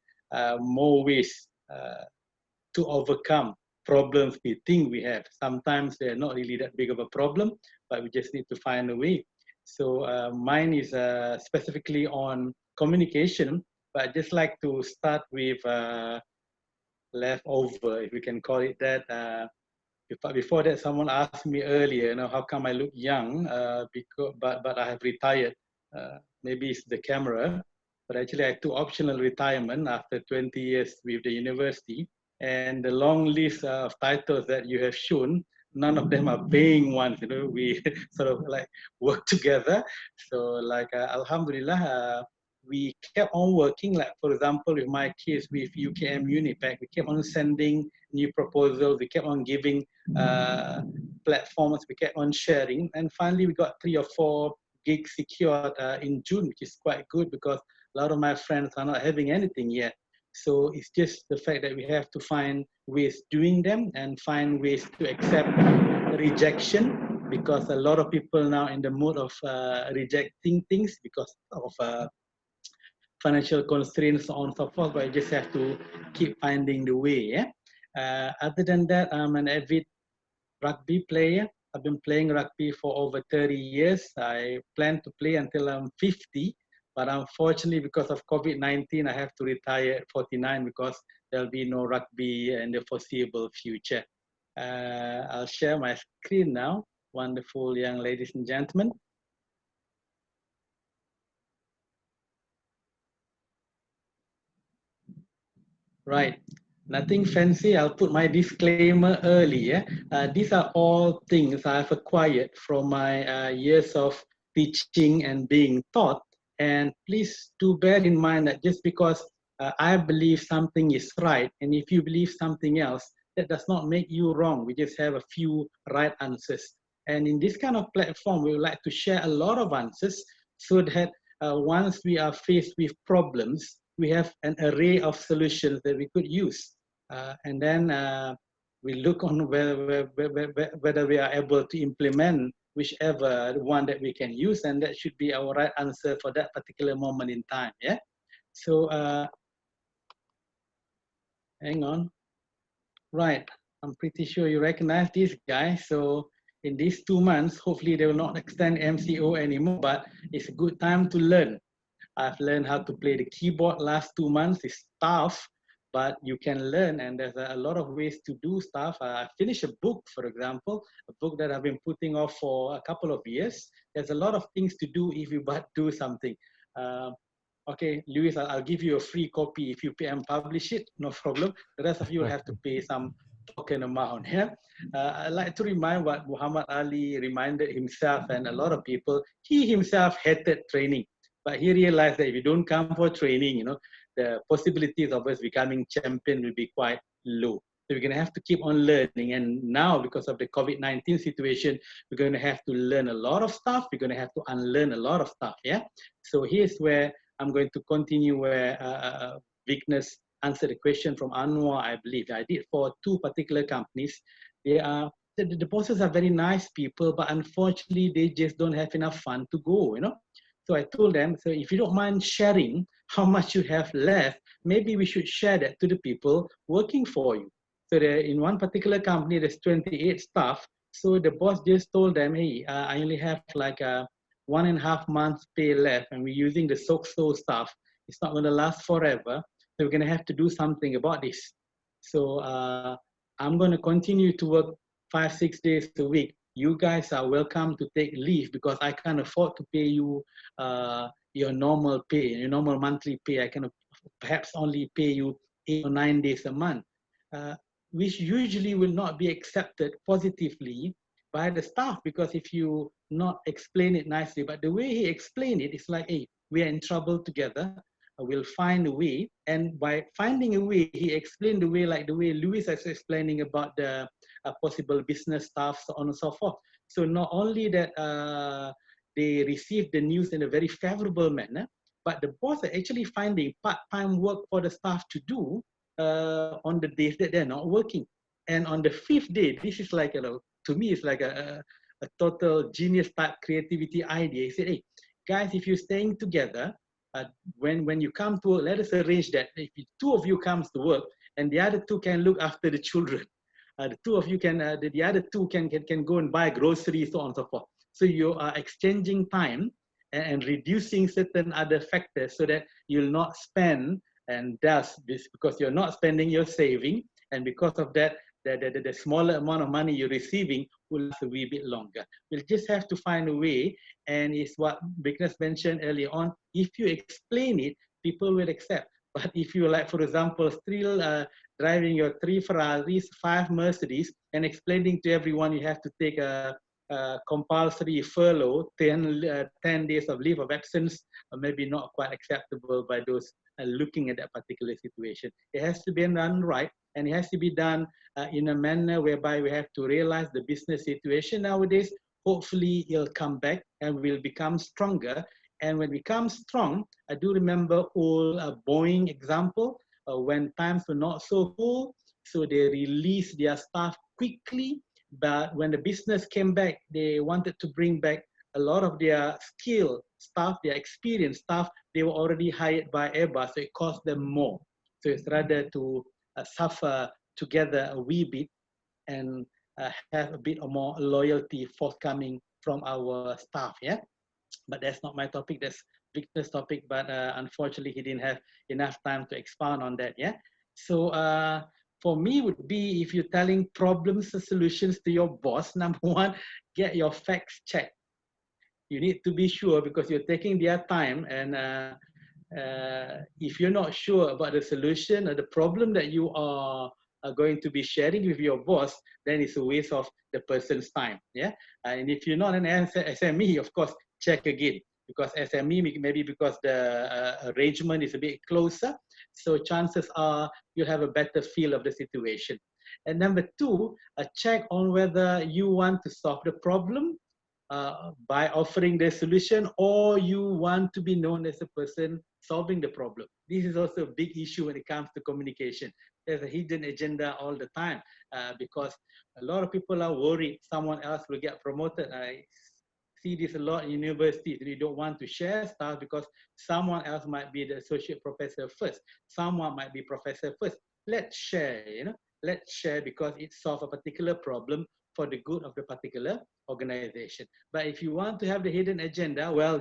more ways to overcome problems we think we have. Sometimes they're not really that big of a problem, but we just need to find a way. So mine is specifically on communication, but I'd just like to start with leftover, if we can call it that. Before that, someone asked me earlier, how come I look young? But I have retired. Maybe it's the camera, but actually I took optional retirement after 20 years with the university. And the long list of titles that you have shown, none of them are paying ones. We sort of like work together. So like Alhamdulillah, we kept on working. Like for example, with my case with UKM UNIPEQ, we kept on sending new proposals. We kept on giving platforms. We kept on sharing, and finally we got 3 or 4 gigs secured in June, which is quite good because a lot of my friends are not having anything yet. So it's just the fact that we have to find ways doing them and find ways to accept rejection, because a lot of people now in the mode of rejecting things because of financial constraints, so on and so forth, but I just have to keep finding the way. Yeah? Other than that, I'm an avid rugby player. I've been playing rugby for over 30 years. I plan to play until I'm 50, but unfortunately, because of COVID-19, I have to retire at 49 because there'll be no rugby in the foreseeable future. I'll share my screen now. Wonderful young ladies and gentlemen. Right, nothing fancy. I'll put my disclaimer early. These are all things I've acquired from my years of teaching and being taught. And please do bear in mind that just because I believe something is right, and if you believe something else, that does not make you wrong. We just have a few right answers. And in this kind of platform, we would like to share a lot of answers so that once we are faced with problems, we have an array of solutions that we could use. And then we look on whether we are able to implement whichever one that we can use, and that should be our right answer for that particular moment in time. Yeah. So hang on. Right. I'm pretty sure you recognize this guy. So in these 2 months, hopefully they will not extend MCO anymore, but it's a good time to learn. I've learned how to play the keyboard last 2 months. It's tough, but you can learn, and there's a lot of ways to do stuff. I finished a book, for example, a book that I've been putting off for a couple of years. There's a lot of things to do if you but do something. Okay, Lewis, I'll give you a free copy if you pay and publish it, no problem. The rest of you will have to pay some token amount. Yeah? I'd like to remind what Muhammad Ali reminded himself and a lot of people. He himself hated training, but he realized that if you don't come for training, the possibilities of us becoming champion will be quite low. So we're going to have to keep on learning. And now, because of the COVID-19 situation, we're going to have to learn a lot of stuff. We're going to have to unlearn a lot of stuff. Yeah. So here's where I'm going to continue where Vighnes answered the question from Anwar, I believe. I did for 2 particular companies. They are the bosses are very nice people, but unfortunately, they just don't have enough fun to go. So I told them, so if you don't mind sharing how much you have left, maybe we should share that to the people working for you. So in one particular company, there's 28 staff. So the boss just told them, hey, I only have like 1.5 months pay left, and we're using the so stuff. It's not going to last forever. So we're going to have to do something about this. So I'm going to continue to work 5-6 days a week. You guys are welcome to take leave because I can't afford to pay you your normal pay, your normal monthly pay. I can perhaps only pay you 8 or 9 days a month, which usually will not be accepted positively by the staff, because if you not explain it nicely, but the way he explained it, it's like, hey, we are in trouble together. We'll find a way. And by finding a way, he explained the way like the way Lewis is explaining about the possible business stuff, so on and so forth. So not only that they received the news in a very favorable manner, but the boss are actually finding part-time work for the staff to do on the days that they're not working. And on the 5th day, this is like, to me, it's like a total genius type creativity idea. He said, hey, guys, if you're staying together, when you come to work, let us arrange that if 2 of you comes to work and the other 2 can look after the children. The 2 of you can, the other 2 can go and buy groceries, so on and so forth. So you are exchanging time and reducing certain other factors so that you'll not spend, and thus because you're not spending your saving, and because of that, the smaller amount of money you're receiving will last a wee bit longer. We'll just have to find a way, and it's what Vighnes mentioned earlier on. If you explain it, people will accept. But if you, like, for example, still driving your 3 Ferraris, 5 Mercedes, and explaining to everyone you have to take a compulsory furlough, 10 days of leave of absence, maybe not quite acceptable by those looking at that particular situation. It has to be done right, and it has to be done in a manner whereby we have to realize the business situation nowadays. Hopefully it'll come back and we'll become stronger. And when we become strong, I do remember old Boeing example, when times were not so full, so they released their staff quickly. But when the business came back, they wanted to bring back a lot of their skilled staff, their experienced staff. They were already hired by Airbus, so it cost them more. So it's rather to suffer together a wee bit and have a bit more loyalty forthcoming from our staff. Yeah, but that's not my topic. That's Victor's topic. But unfortunately, he didn't have enough time to expound on that. Yeah. So for me, would be if you're telling problems or solutions to your boss, number one, get your facts checked. You need to be sure, because you're taking their time, and if you're not sure about the solution or the problem that you are going to be sharing with your boss, then it's a waste of the person's time. Yeah, and if you're not an SME, of course, check again, because SME maybe because the arrangement is a bit closer, so chances are you'll have a better feel of the situation. And number 2, check on whether you want to solve the problem by offering the solution, or you want to be known as a person solving the problem. This is also a big issue when it comes to communication. There's a hidden agenda all the time because a lot of people are worried someone else will get promoted. I see this a lot in universities. You don't want to share stuff because someone else might be the associate professor first. Someone might be professor first. Let's share, let's share because it solves a particular problem for the good of the particular organization. But if you want to have the hidden agenda, well,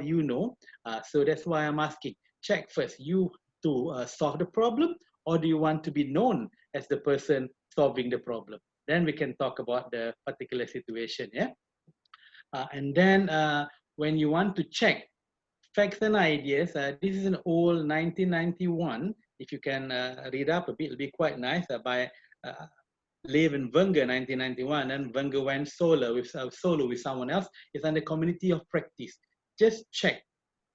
so that's why I'm asking, check first, you to solve the problem, or do you want to be known as the person solving the problem? Then we can talk about the particular situation, yeah? And then when you want to check facts and ideas, this is an old 1991, if you can read up a bit, it'll be quite nice, by Levin Wenger, 1991, and Wenger went solo with someone else. It's under community of practice. Just check.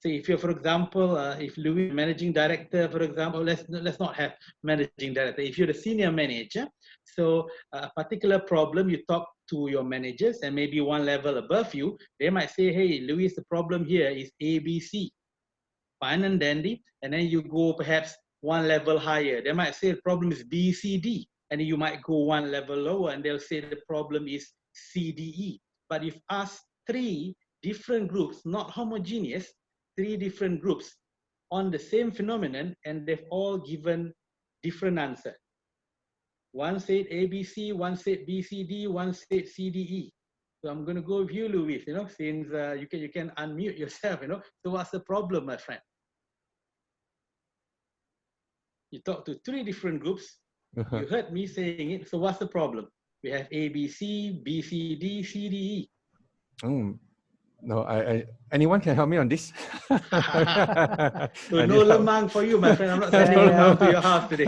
So if you're, for example, if Louis, managing director, for example, let's not have managing director. If you're the senior manager, so a particular problem, you talk to your managers, and maybe one level above you, they might say, hey, Louis, the problem here is ABC. Fine and dandy. And then you go perhaps one level higher. They might say the problem is BCD. And you might go one level lower and they'll say the problem is CDE. But if asked 3 different groups, not homogeneous, 3 different groups on the same phenomenon, and they've all given different answer. One said ABC, one said BCD, one said CDE. So I'm going to go with you, Louis, since you can unmute yourself, So what's the problem, my friend? You talk to 3 different groups. You heard me saying it. So what's the problem? We have ABC, BCD, CDE. No, anyone can help me on this? So I no need help. lemang for you, my friend. I'm not sending lemang to your house today.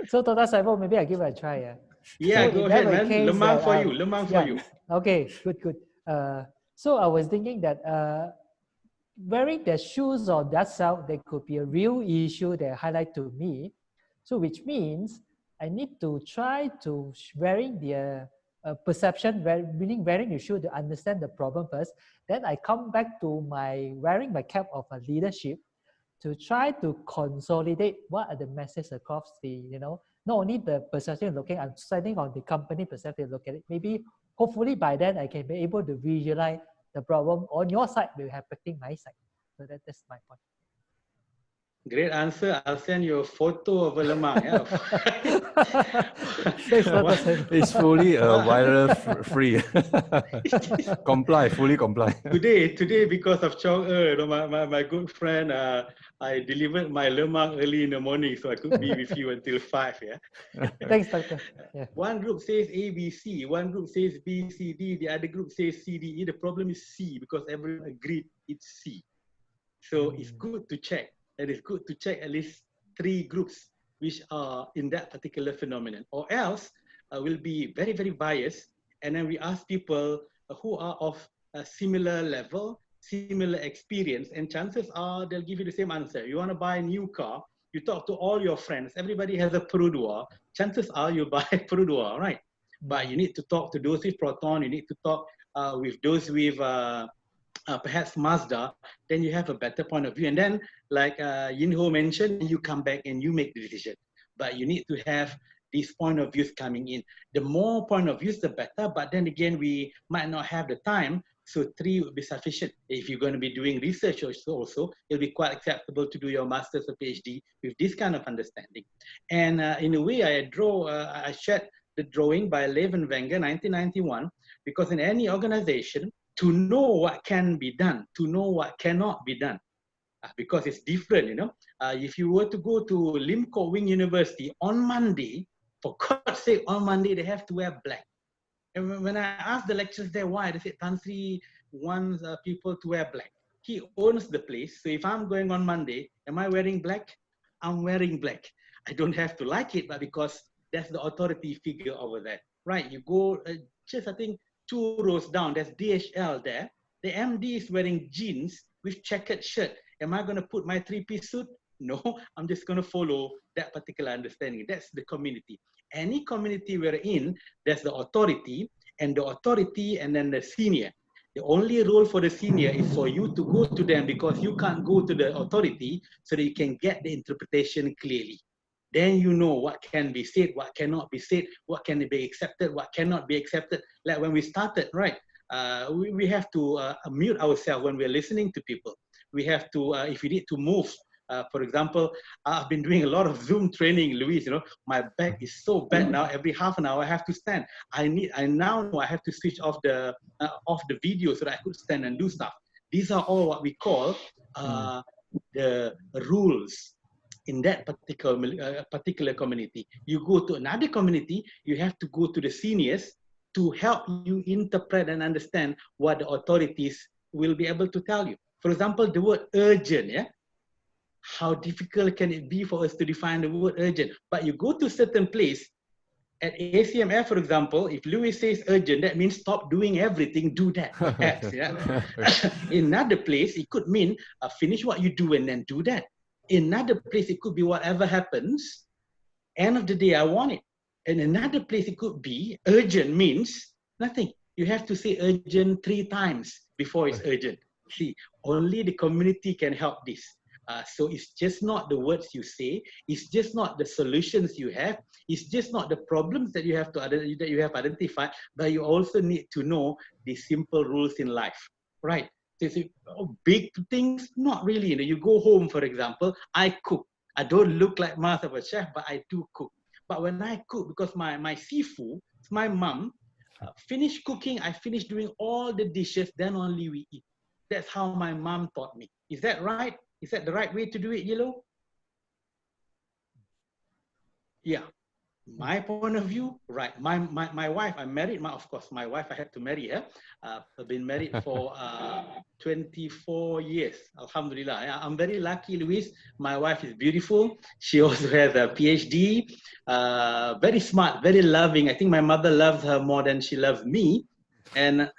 So Dr. Saiful, maybe I give it a try. Yeah. Yeah, So go in ahead, that man. case Lemang that, for you. Lemang for yeah. you. Okay, good. So I was thinking that wearing their shoes on that self, there could be a real issue that highlight to me. So which means I need to try to wearing their perception, meaning wearing the shoe to understand the problem first. Then I come back to my wearing my cap of a leadership to try to consolidate what are the messages across the, not only the perception looking, I'm setting on the company perspective, look at it. Maybe hopefully by then I can be able to visualize the problem on your side will affecting my side. So that's my point. Great answer. I'll send you a photo of a lemang. Yeah. Thanks, Dr. Saiful. It's fully virus free. Fully comply. Today, because of Chong, my good friend, I delivered my lemang early in the morning, so I could be with you until 5. Yeah. Thanks, Doctor. Yeah. One group says A, B, C. One group says B, C, D. The other group says C, D, E. The problem is C because everyone agreed it's C. So it's good to check. And it's good to check at least 3 groups which are in that particular phenomenon. Or else we'll be very, very biased. And then we ask people who are of a similar level, similar experience, and chances are they'll give you the same answer. You want to buy a new car, you talk to all your friends, everybody has a Perudua, chances are you'll buy a Perudua, right? But you need to talk to those with Proton, you need to talk with those with perhaps Mazda, then you have a better point of view. And then, like Yinho mentioned, you come back and you make the decision. But you need to have these point of views coming in. The more point of views, the better. But then again, we might not have the time. So 3 would be sufficient. If you're going to be doing research also, it'll be quite acceptable to do your master's or PhD with this kind of understanding. And in a way, I shared the drawing by Levin Wenger, 1991, because in any organization, to know what can be done, to know what cannot be done, because it's different, if you were to go to Lim Kok Wing University on Monday, for God's sake, on Monday, they have to wear black. And when I asked the lecturers there why, they said Tan Sri wants people to wear black. He owns the place, so if I'm going on Monday, am I wearing black? I'm wearing black. I don't have to like it, but because that's the authority figure over there, right? You go just, I think, 2 rows down, there's DHL there. The MD is wearing jeans with checkered shirt. Am I going to put my 3-piece suit? No, I'm just going to follow that particular understanding. That's the community. Any community we're in, there's the authority and then the senior. The only role for the senior is for you to go to them because you can't go to the authority so that you can get the interpretation clearly. Then you know what can be said, what cannot be said, what can be accepted, what cannot be accepted. Like when we started, right? We have to mute ourselves when we're listening to people. We have to, if we need to move, for example, I've been doing a lot of Zoom training, Luis, my back is so bad now, every half an hour I have to stand. I now know I have to switch off the video so that I could stand and do stuff. These are all what we call the rules. In that particular community. You go to another community, you have to go to the seniors to help you interpret and understand what the authorities will be able to tell you. For example, the word urgent, yeah? How difficult can it be for us to define the word urgent? But you go to a certain place, at ACMF, for example, if Lewis says urgent, that means stop doing everything, do that, perhaps. Yeah? In another place, it could mean finish what you do and then do that. In another place, it could be whatever happens, end of the day, I want it. In another place, it could be urgent means nothing. You have to say urgent 3 times before it's urgent. See, only the community can help this. So it's just not the words you say. It's just not the solutions you have. It's just not the problems that you have identified, but you also need to know the simple rules in life, right? So big things, not really. You go home, for example, I cook. I don't look like much of a chef, but I do cook. But when I cook, because my Sifu, my mom, finish cooking, I finish doing all the dishes, then only we eat. That's how my mom taught me. Is that right? Is that the right way to do it, Yellow? Yeah. My point of view, right? My wife, I'm married. Of course, my wife, I had to marry her. I've been married for 24 years. Alhamdulillah. I'm very lucky, Luis. My wife is beautiful. She also has a PhD. Very smart, very loving. I think my mother loves her more than she loves me. And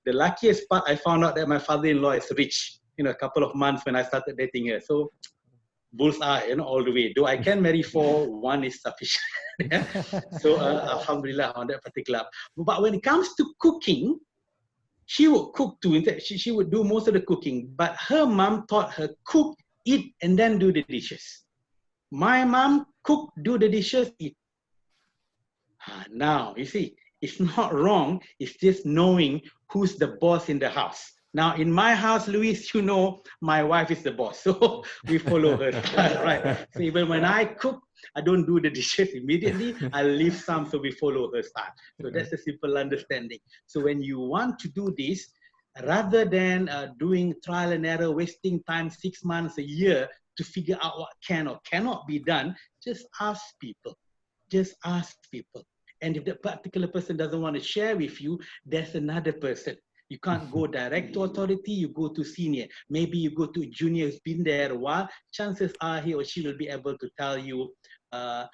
the luckiest part, I found out that my father-in-law is rich. You know, a couple of months when I started dating her. So bullseye, you know, all the way. Though I can marry four, one is sufficient. Yeah? So alhamdulillah on that particular. But when it comes to cooking, she would cook too. In fact, she would do most of the cooking. But her mom taught her cook, eat, and then do the dishes. My mom cook, do the dishes, eat. Now, you see, it's not wrong. It's just knowing who's the boss in the house. Now, in my house, Luis, you know, my wife is the boss. So we follow her style, right? So even when I cook, I don't do the dishes immediately. I leave some, so we follow her style. So that's a simple understanding. So when you want to do this, rather than doing trial and error, wasting time 6 months, a year to figure out what can or cannot be done, just ask people. Just ask people. And if that particular person doesn't want to share with you, there's another person. You can't go direct to authority, you go to senior. Maybe you go to junior who's been there a while. Chances are he or she will be able to tell you a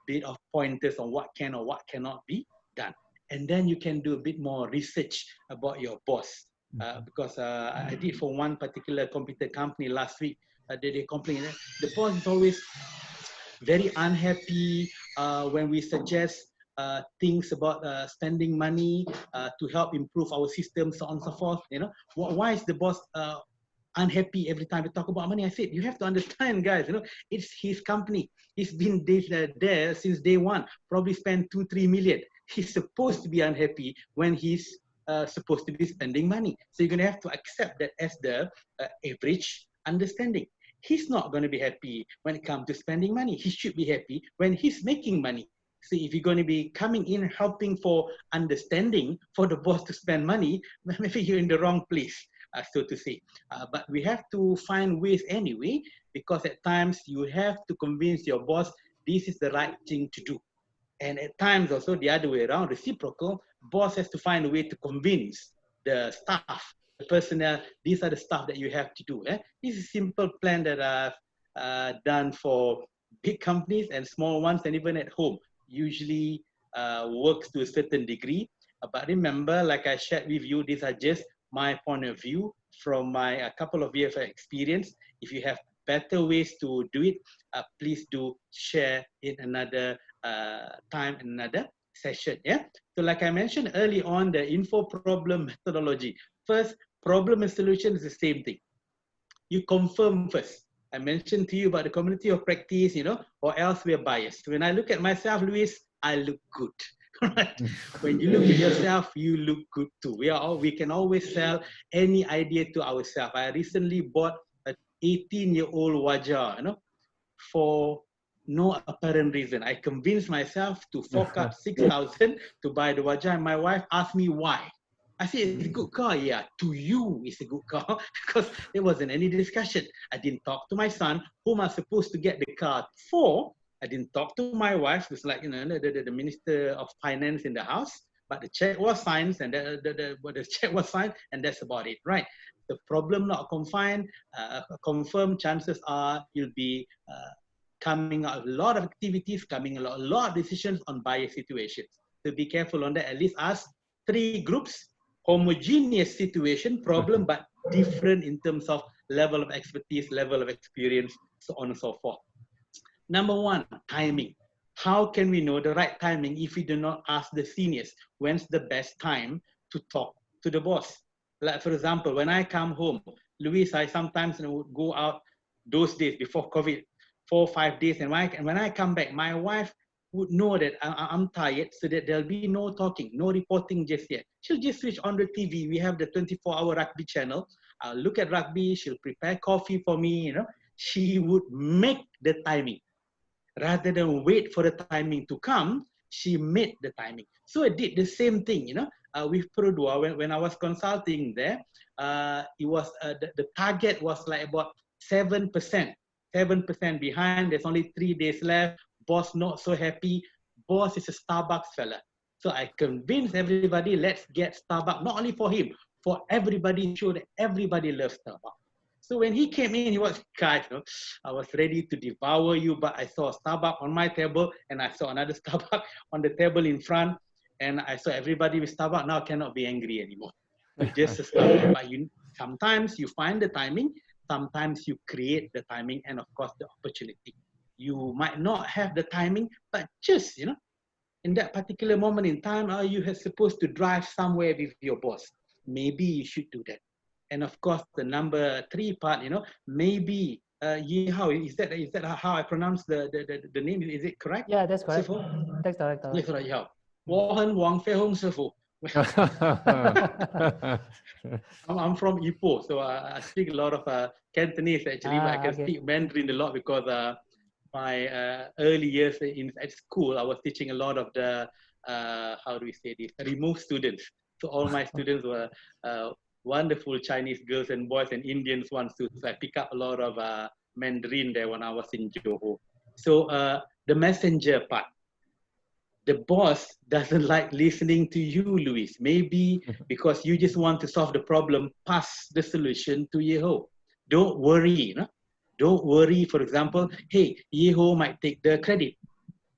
bit of pointers on what can or what cannot be done. And then you can do a bit more research about your boss. Because I did for one particular computer company last week. They complained that the boss is always very unhappy when we suggest things about spending money to help improve our system, so on and so forth. You know, why is the boss unhappy every time we talk about money? I said, you have to understand, guys. You know, it's his company. He's been there since day one. Probably spent 2-3 million. He's supposed to be unhappy when he's supposed to be spending money. So you're going to have to accept that as the average understanding. He's not going to be happy when it comes to spending money. He should be happy when he's making money. So if you're going to be coming in helping for understanding for the boss to spend money, maybe you're in the wrong place, so to say. But we have to find ways anyway, because at times you have to convince your boss this is the right thing to do. And at times also the other way around, reciprocal, boss has to find a way to convince the staff, the personnel, these are the stuff that you have to do. This is a simple plan that I've done for big companies and small ones, and even at home. Usually works to a certain degree. But remember, like I shared with you, these are just my point of view from my couple of years of experience. If you have better ways to do it, please do share in another time, in another session. Yeah. So like I mentioned early on, the info problem methodology. First, problem and solution is the same thing. You confirm first. I mentioned to you about the community of practice, you know, or else we're biased. When I look at myself, Luis, I look good. Right? When you look at yourself, you look good too. We can always sell any idea to ourselves. I recently bought an 18-year-old wajah, you know, for no apparent reason. I convinced myself to fork out 6,000 to buy the wajah, and my wife asked me why. I said, it's a good car. Yeah, to you, it's a good car, because there wasn't any discussion. I didn't talk to my son, whom I'm supposed to get the car for. I didn't talk to my wife, who's like, you know, the Minister of Finance in the house, but the check was signed, and the check was signed, and that's about it, right? The problem not confined, confirmed, chances are you'll be coming out a lot of activities, coming a lot of decisions on bias situations. So be careful on that. At least ask 3 groups, homogeneous situation, problem, but different in terms of level of expertise, level of experience, so on and so forth. Number 1, timing. How can we know the right timing if we do not ask the seniors? When's the best time to talk to the boss? Like for example, when I come home, Luis, I sometimes would go out those days before COVID, 4 or 5 days, and when I come back, my wife would know that I'm tired, so that there'll be no talking, no reporting just yet. She'll just switch on the TV. We have the 24-hour rugby channel. I'll look at rugby. She'll prepare coffee for me. You know, she would make the timing. Rather than wait for the timing to come, she made the timing. So I did the same thing, you know, with Perdua. When I was consulting there, it was the target was like about 7% behind. There's only 3 days left. boss not so happy. Boss is a Starbucks fella. So I convinced everybody, let's get Starbucks, not only for him, for everybody, show that everybody loves Starbucks. So when he came in, he was, guys, you know, I was ready to devour you, but I saw a Starbucks on my table, and I saw another Starbucks on the table in front, and I saw everybody with Starbucks. Now I cannot be angry anymore. So just a Starbucks. But sometimes you find the timing, sometimes you create the timing, and of course the opportunity. You might not have the timing, but just, you know, in that particular moment in time, you are supposed to drive somewhere with your boss. Maybe you should do that. And of course, the number 3 part, you know, maybe Yi Hao, is that how I pronounce the name? Is it correct? Yeah, that's correct. Sifu? That's correct. Yes, right, Yi Hao. Wang Fei Hong Sifu. I'm from Ipoh, so I speak a lot of Cantonese actually, but I can speak Mandarin a lot because my early years at school, I was teaching a lot of the, how do we say this, removed students. So all my students were wonderful Chinese girls and boys and Indians ones too. So I pick up a lot of Mandarin there when I was in Johor. So the messenger part. The boss doesn't like listening to you, Luis. Maybe because you just want to solve the problem, pass the solution to Yeho. Don't worry, you know? Don't worry, for example, hey, Yeho might take the credit.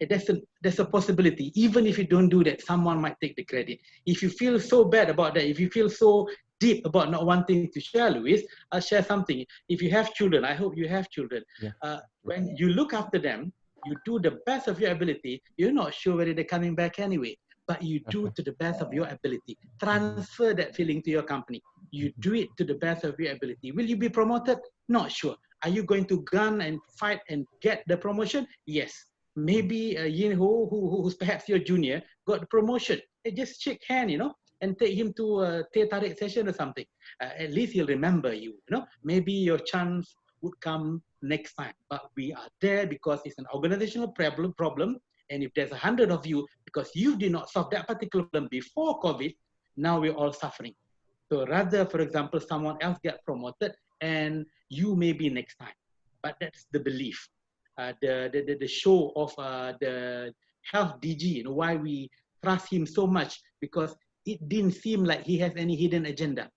There's a possibility. Even if you don't do that, someone might take the credit. If you feel so bad about that, if you feel so deep about not wanting to share, Luis, I'll share something. If you have children, I hope you have children. Yeah. When you look after them, you do the best of your ability. You're not sure whether they're coming back anyway, but you do to the best of your ability. Transfer that feeling to your company. You do it to the best of your ability. Will you be promoted? Not sure. Are you going to gun and fight and get the promotion? Yes. Maybe Yin Ho, who's perhaps your junior, got the promotion. Hey, just shake hand, you know, and take him to a teh tarik session or something. At least he'll remember you, you know. Maybe your chance would come next time. But we are there because it's an organizational problem. And if there's 100 of you, because you did not solve that particular problem before COVID, now we're all suffering. So rather, for example, someone else get promoted and you may be next time. But that's the belief. The show of the health DG, you know, why we trust him so much, because it didn't seem like he has any hidden agenda.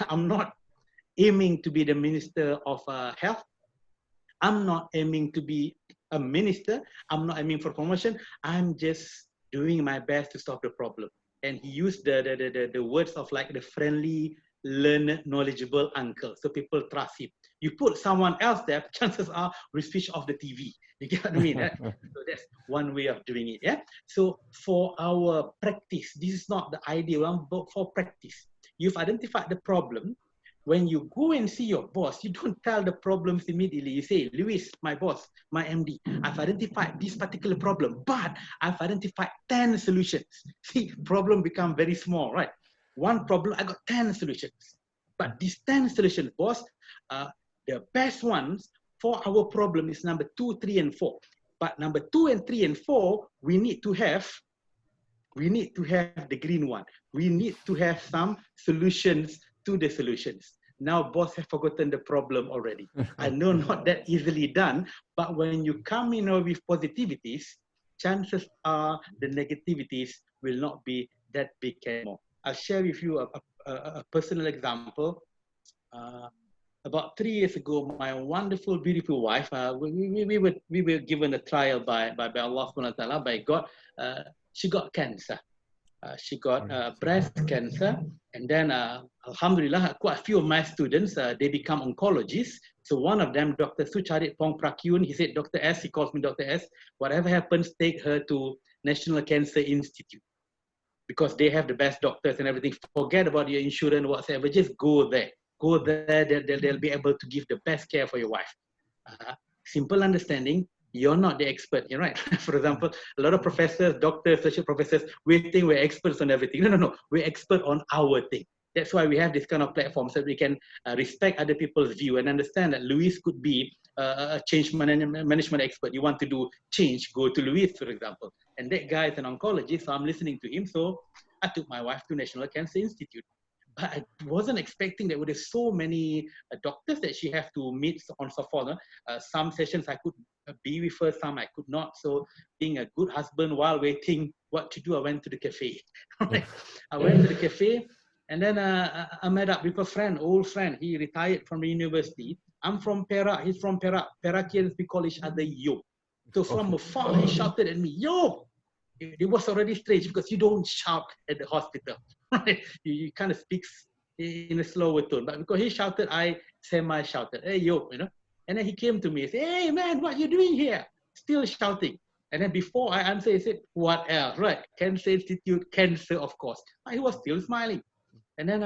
I'm not aiming to be the Minister of Health. I'm not aiming to be a minister. I'm not aiming for promotion. I'm just doing my best to solve the problem. And he used the words of like the friendly, learned, knowledgeable uncle. So people trust him. You put someone else there, chances are we switch off the TV. You get what I mean? So that's one way of doing it. Yeah. So for our practice, this is not the ideal one, but for practice, you've identified the problem. When you go and see your boss, you don't tell the problems immediately. You say, Lewis, my boss, my MD, I've identified this particular problem, but I've identified 10 solutions. See, problem become very small, right? One problem, I got 10 solutions. But these 10 solutions, boss, the best ones for our problem is number 2, 3, and 4. But number 2 and 3 and 4, we need to have the green one. We need to have some solutions to the solutions. Now boss have forgotten the problem already. I know not that easily done, but when you come in with positivities, chances are the negativities will not be that big anymore. I'll share with you a personal example. About 3 years ago, my wonderful, beautiful wife, we were given a trial by Allah subhanahu wa ta'ala, by God. She got cancer. She got breast cancer, and then alhamdulillah, quite a few of my students, they become oncologists. So one of them, Dr. Sucharit Pong Prakyun, he said, Dr. S, he calls me Dr. S, whatever happens, take her to National Cancer Institute, because they have the best doctors and everything. Forget about your insurance, whatsoever, just go there. Go there, they'll be able to give the best care for your wife. Simple understanding. You're not the expert, you're right. For example, a lot of professors, doctors, social professors, we think we're experts on everything. No, we're expert on our thing. That's why we have this kind of platform, so we can respect other people's view and understand that Luis could be a change management expert. You want to do change, go to Luis, for example. And that guy is an oncologist, so I'm listening to him. So I took my wife to National Cancer Institute. But I wasn't expecting that there were so many doctors that she have to meet on so forth. Some sessions I could be with her, some I could not. So being a good husband while waiting what to do, I went to the cafe. I went to the cafe, and then I met up with a friend, old friend. He retired from the university. I'm from Perak, he's from Perak. Perakians, we call each other yo. So from afar, he shouted at me, yo! It was already strange because you don't shout at the hospital, right? You kind of speak in a slower tone. But because he shouted, I semi-shouted, hey, yo, you know? And then he came to me and said, hey, man, what you doing here? Still shouting. And then before I answered, he said, what else? Right, Cancer Institute, cancer, of course. But he was still smiling. And then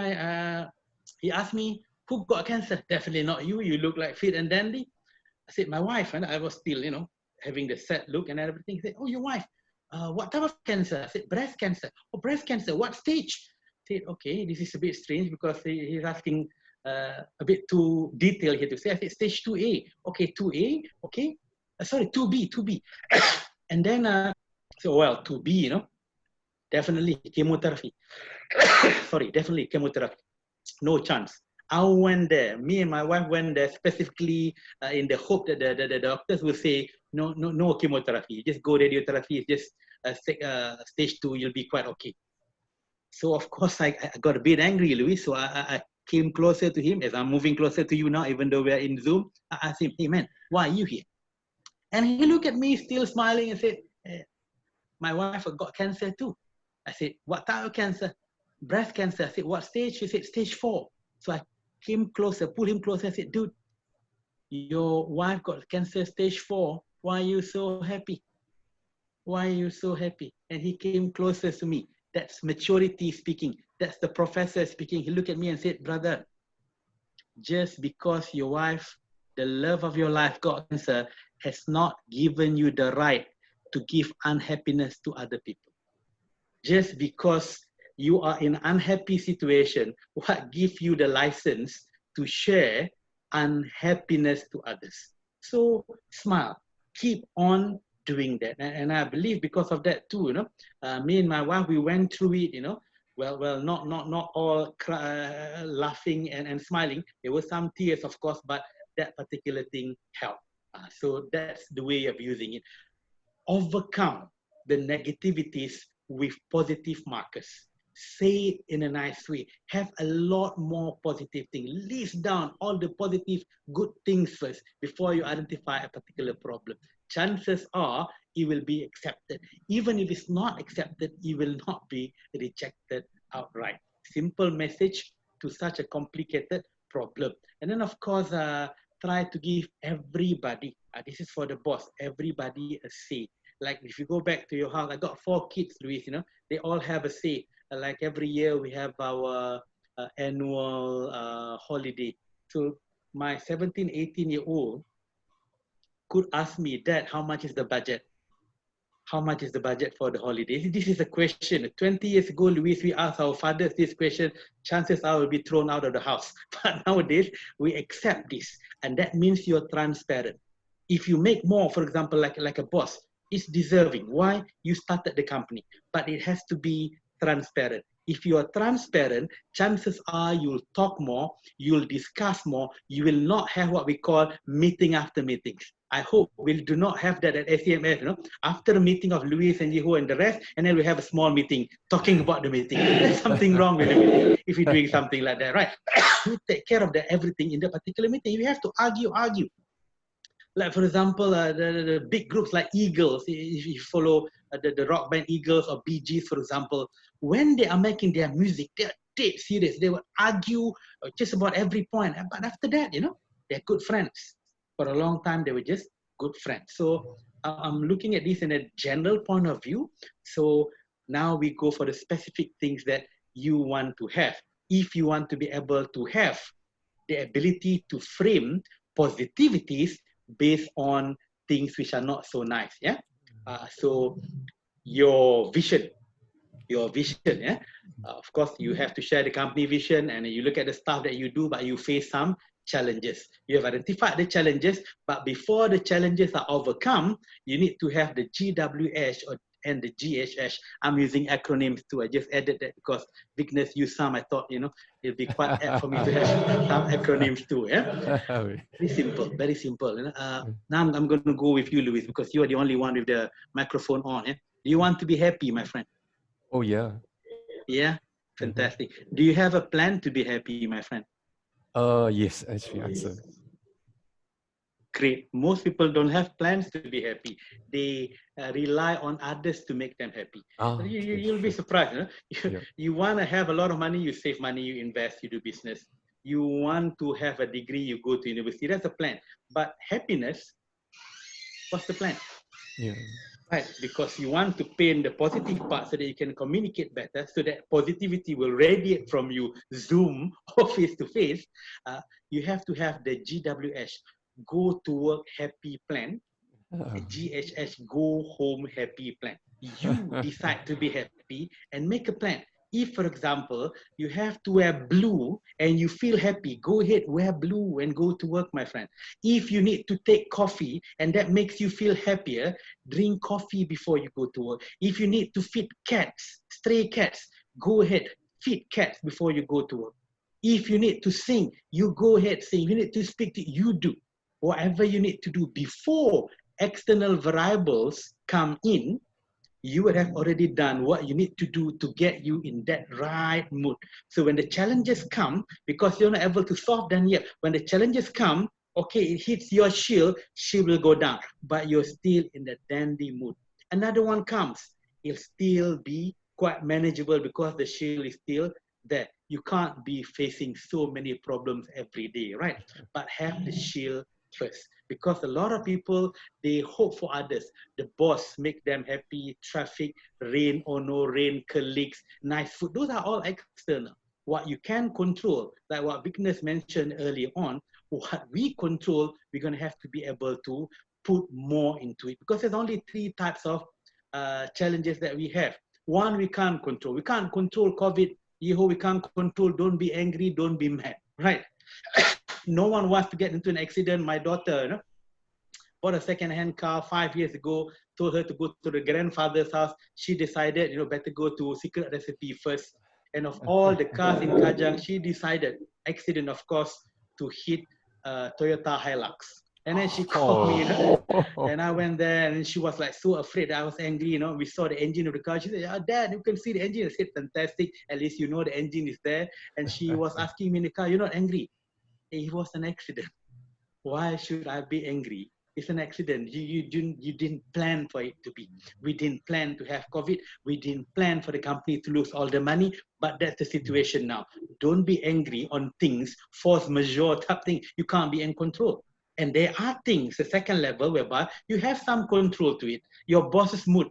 he asked me, who got cancer? Definitely not you. You look like fit and dandy. I said, my wife. And I was still, you know, having the sad look and everything. He said, oh, your wife. What type of cancer? I said, breast cancer. Oh, breast cancer. What stage? I said, okay, this is a bit strange because he's asking a bit too detailed here to say. I said, stage 2A. Okay, 2A. Okay. Sorry, 2B, 2B. And then, so, well, 2B, you know, definitely chemotherapy. Sorry, definitely chemotherapy. No chance. I went there. Me and my wife went there specifically in the hope that the doctors will say, no chemotherapy. Just go radiotherapy. Just stage 2, you'll be quite okay. So of course I got a bit angry, Louis. So I came closer to him as I'm moving closer to you now, even though we are in Zoom. I asked him, hey man, why are you here? And he looked at me still smiling and said, my wife got cancer too. I said, what type of cancer? Breast cancer. I said, what stage? He said, stage 4. So I came closer, pulled him closer. I said, dude, your wife got cancer stage 4. Why are you so happy? Why are you so happy? And he came closer to me. That's maturity speaking. That's the professor speaking. He looked at me and said, brother, just because your wife, the love of your life, got cancer, has not given you the right to give unhappiness to other people. Just because you are in an unhappy situation, what gives you the license to share unhappiness to others? So smile, keep on doing that. And I believe because of that too, you know, me and my wife, we went through it, you know, well, not all laughing and smiling. There were some tears, of course, but that particular thing helped. So that's the way of using it. Overcome the negativities with positive markers. Say it in a nice way. Have a lot more positive things. List down all the positive, good things first before you identify a particular problem. Chances are it will be accepted. Even if it's not accepted, it will not be rejected outright. Simple message to such a complicated problem. And then, of course, try to give everybody, this is for the boss, everybody a say. Like if you go back to your house, I got 4 kids, Luis, you know, they all have a say. Like every year we have our annual holiday. So my 17, 18-year-old could ask me, Dad, how much is the budget? How much is the budget for the holiday? This is a question. 20 years ago, Luis, we asked our fathers this question, chances are will be thrown out of the house. But nowadays, we accept this. And that means you're transparent. If you make more, for example, like a boss, it's deserving. Why? You started the company. But it has to be transparent. If you are transparent, chances are you'll talk more, you'll discuss more, you will not have what we call meeting after meetings. I hope we do not have that at ACMF, you know, after a meeting of Luis and Yeho and the rest, and then we have a small meeting talking about the meeting. There's something wrong with the meeting if you're doing something like that, right? You take care of everything in the particular meeting. You have to argue. Like, for example, the big groups like Eagles, if you follow the rock band Eagles or Bee Gees, for example, when they are making their music, they're dead serious. They will argue just about every point. But after that, you know, they're good friends. For a long time, they were just good friends. So I'm looking at this in a general point of view. So now we go for the specific things that you want to have. If you want to be able to have the ability to frame positivities based on things which are not so nice, yeah. So your vision, yeah. Of course, you have to share the company vision, and you look at the stuff that you do, but you face some challenges. You have identified the challenges, but before the challenges are overcome, you need to have the GWS or and the GHH. I'm using acronyms too. I just added that because Vighnes used some. I thought, you know, it'll be quite apt for me to have some acronyms too. Yeah, very simple, very simple. Now I'm going to go with you, Lewis, because you are the only one with the microphone on. Yeah? Do you want to be happy, my friend? Oh yeah. Yeah, fantastic. Do you have a plan to be happy, my friend? Yes, actually answer. Great. Most people don't have plans to be happy. They rely on others to make them happy. You'll be surprised. You want to have a lot of money, you save money, you invest, you do business. You want to have a degree, you go to university. That's a plan. But happiness, what's the plan? Yeah. Right, because you want to paint the positive part so that you can communicate better, so that positivity will radiate from you, Zoom or face-to-face. You have to have the GWH, go to work happy plan, GHH, go home happy plan. You decide to be happy and make a plan. If, for example, you have to wear blue and you feel happy, go ahead, wear blue and go to work, my friend. If you need to take coffee and that makes you feel happier, drink coffee before you go to work. If you need to feed cats, stray cats, go ahead, feed cats before you go to work. If you need to sing, you go ahead, sing. You need to speak, you do. Whatever you need to do before external variables come in, you would have already done what you need to do to get you in that right mood. So when the challenges come, because you're not able to solve them yet, when the challenges come, okay, it hits your shield will go down, but you're still in the dandy mood. Another one comes, it'll still be quite manageable because the shield is still there. You can't be facing so many problems every day, right? But have the shield first, because a lot of people, they hope for others. The boss make them happy, traffic, rain or no rain, colleagues, nice food. Those are all external. What you can control, like what Vighnes mentioned earlier on, what we control, we're going to have to be able to put more into it, because there's only 3 types of challenges that we have. One, we can't control. We can't control COVID. We can't control, don't be angry, don't be mad, right? No one wants to get into an accident. My daughter, bought a second-hand car 5 years ago, told her to go to the grandfather's house. She decided, better go to Secret Recipe first. And of all the cars in Kajang, she decided, accident of course, to hit Toyota Hilux. And then she called me, and I went there, and she was like so afraid. I was angry, We saw the engine of the car. She said, Dad, you can see the engine. I said, fantastic. At least you know the engine is there. And she was asking me in the car, you're not angry? It was an accident. Why should I be angry? It's an accident. You didn't plan for it to be. We didn't plan to have COVID. We didn't plan for the company to lose all the money, but that's the situation now. Don't be angry on things, force majeure type thing. You can't be in control. And there are things, the second level, whereby you have some control to it. Your boss's mood.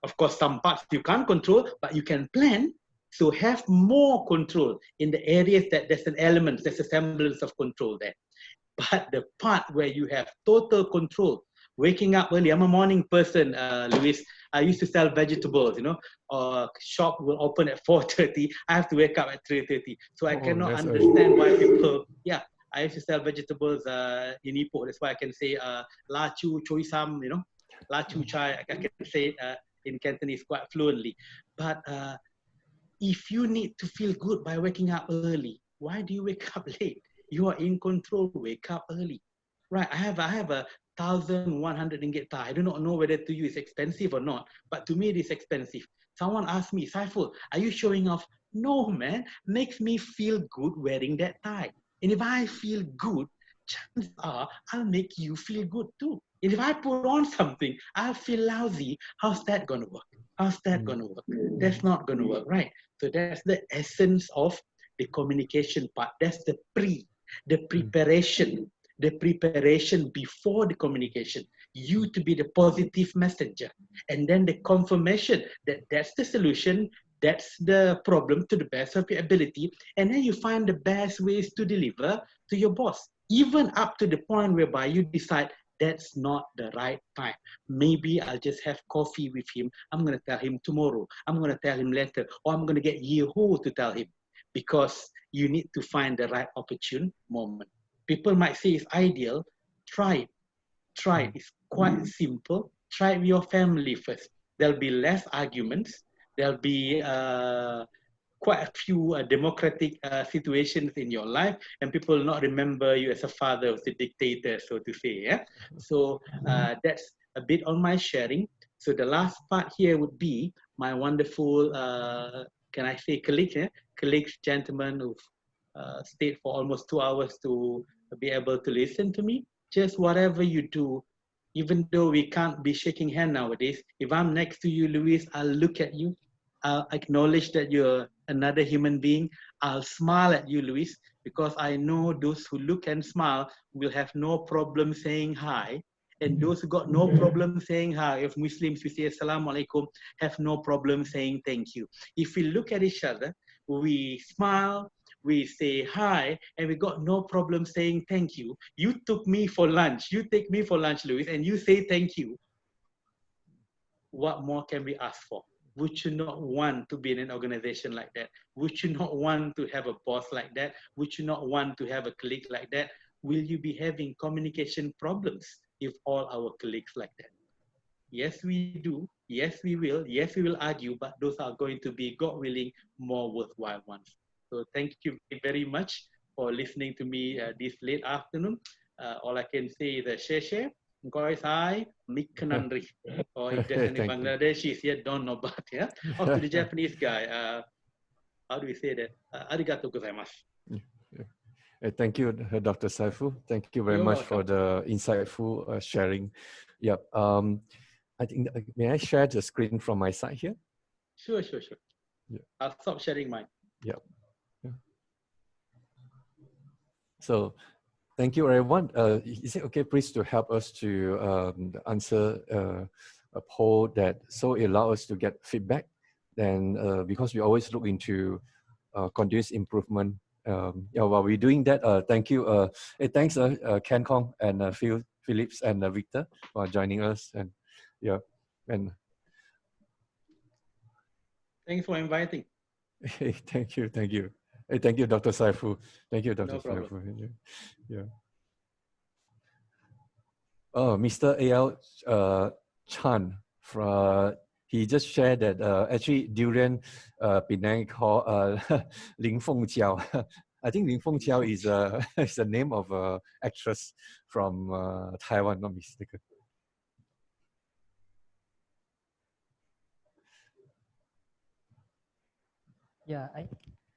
Of course, some parts you can't control, but you can plan. So have more control in the areas that there's an element, there's a semblance of control there. But the part where you have total control, waking up early. I'm a morning person, Lewis. I used to sell vegetables, shop will open at 4:30. I have to wake up at 3:30. So I cannot understand why people, I used to sell vegetables in Ipoh. That's why I can say la chu choi sam, la chu chai. I can say in Cantonese quite fluently. But if you need to feel good by waking up early, why do you wake up late? You are in control, wake up early. Right, I have a 1,100 ringgit tie. I do not know whether to you it's expensive or not, but to me it is expensive. Someone asked me, Saiful, are you showing off? No, man, makes me feel good wearing that tie. And if I feel good, chances are I'll make you feel good too. And if I put on something, I feel lousy, how's that gonna work? How's that gonna work? That's not gonna work, right? So that's the essence of the communication part. That's the preparation before the communication. You to be the positive messenger, and then the confirmation that that's the solution, that's the problem to the best of your ability, and then you find the best ways to deliver to your boss, even up to the point whereby you decide that's not the right time. Maybe I'll just have coffee with him. I'm going to tell him tomorrow. I'm going to tell him later, or I'm going to get Yeho to tell him, because you need to find the right opportune moment. People might say it's ideal. Try it. Try it. It's quite simple. Try it with your family first. there'll be less arguments, there'll be quite a few democratic situations in your life, and people will not remember you as a father of the dictator, so to say. Yeah? So that's a bit on my sharing. So the last part here would be my wonderful, can I say colleagues, colleagues, gentlemen who've stayed for almost 2 hours to be able to listen to me. Just whatever you do, even though we can't be shaking hands nowadays, if I'm next to you, Lewis, I'll look at you. I'll acknowledge that you're another human being. I'll smile at you, Lewis, because I know those who look and smile will have no problem saying hi. And those who got no problem saying hi, if Muslims, we say Assalamu alaikum, have no problem saying thank you. If we look at each other, we smile, we say hi, and we got no problem saying thank you. You took me for lunch, you take me for lunch, Lewis, and you say thank you. What more can we ask for? Would you not want to be in an organization like that? Would you not want to have a boss like that? Would you not want to have a colleague like that? Will you be having communication problems if all our colleagues like that? Yes, we do. Yes, we will. Yes, we will argue, but those are going to be, God willing, more worthwhile ones. So thank you very much for listening to me this late afternoon. All I can say is share. Sai, Mikanandri, or if there's any Bangladeshis here, don't know about yeah. Or to the Japanese guy, how do we say that? Arigato gozaimasu. Thank you, Dr. Saiful. Thank you very much for the insightful sharing. Yep. I think, may I share the screen from my side here? Sure. Yeah. I'll stop sharing mine. Yep. Yeah. So, thank you, everyone. Is it okay, please, to help us to answer a poll that so it allows us to get feedback? Then, because we always look into continuous improvement. While we're doing that, thank you. Thanks, Ken Kong and Phil Phillips and Victor for joining us. And yeah, and thanks for inviting. Thank you. Thank you, Dr. Saiful. Thank you, Dr. No problem. Saiful. Yeah. Oh, Mr. A.L. Chan, he just shared that actually durian Penang called Ling Feng Jiao. I think Ling Feng Jiao is is the name of an actress from Taiwan, not mistaken. Yeah,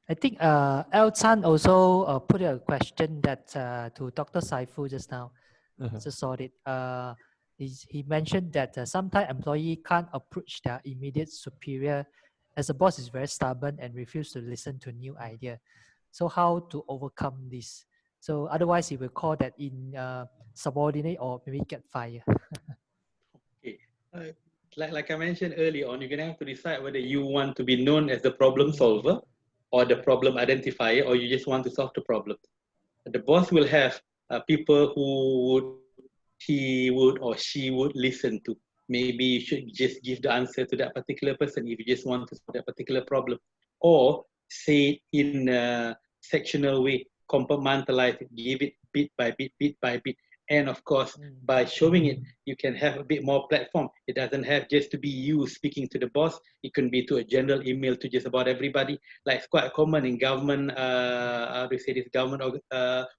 I think El Chan also put a question that to Dr. Saiful just now. Just saw it. He mentioned that sometimes employee can't approach their immediate superior as the boss is very stubborn and refuse to listen to new idea. So how to overcome this? So otherwise he will call that in subordinate or maybe get fired. Okay. Like I mentioned earlier on, you're going to have to decide whether you want to be known as the problem solver or the problem identifier, or you just want to solve the problem. The boss will have people who he would or she would listen to. Maybe you should just give the answer to that particular person if you just want to solve that particular problem. Or say it in a sectional way, compartmentalize it, give it bit by bit. And of course, by showing it, you can have a bit more platform. It doesn't have just to be you speaking to the boss. It can be to a general email to just about everybody. Like it's quite common in government, how do you say this, government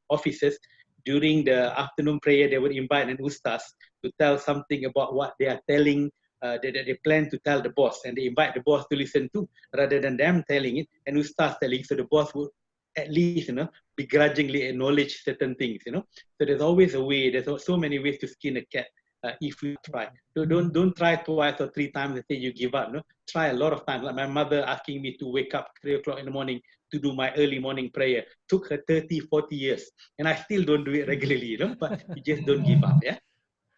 offices. During the afternoon prayer, they would invite an ustaz to tell something about what they are telling, that they plan to tell the boss. And they invite the boss to listen to, rather than them telling it, and ustaz telling. So the boss would at least, begrudgingly acknowledge certain things, So there's always a way. There's so many ways to skin a cat if we try. So don't try twice or 3 times and say you give up. Try a lot of times. Like my mother asking me to wake up 3 o'clock in the morning to do my early morning prayer. Took her 30, 40 years. And I still don't do it regularly, But you just don't give up, yeah?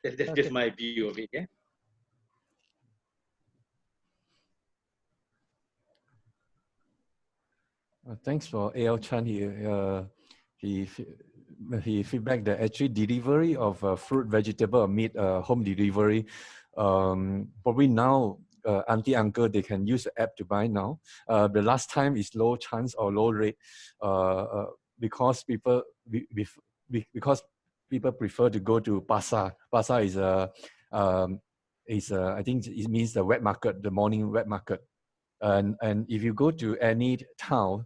That's just my view of it, yeah? Thanks for A.L. Chan here. He feedback that actually delivery of fruit, vegetable, or meat, home delivery, probably now auntie, uncle, they can use the app to buy now. The last time is low chance or low rate because people prefer to go to pasar. Pasar is is I think it means the wet market, the morning wet market. And if you go to any town,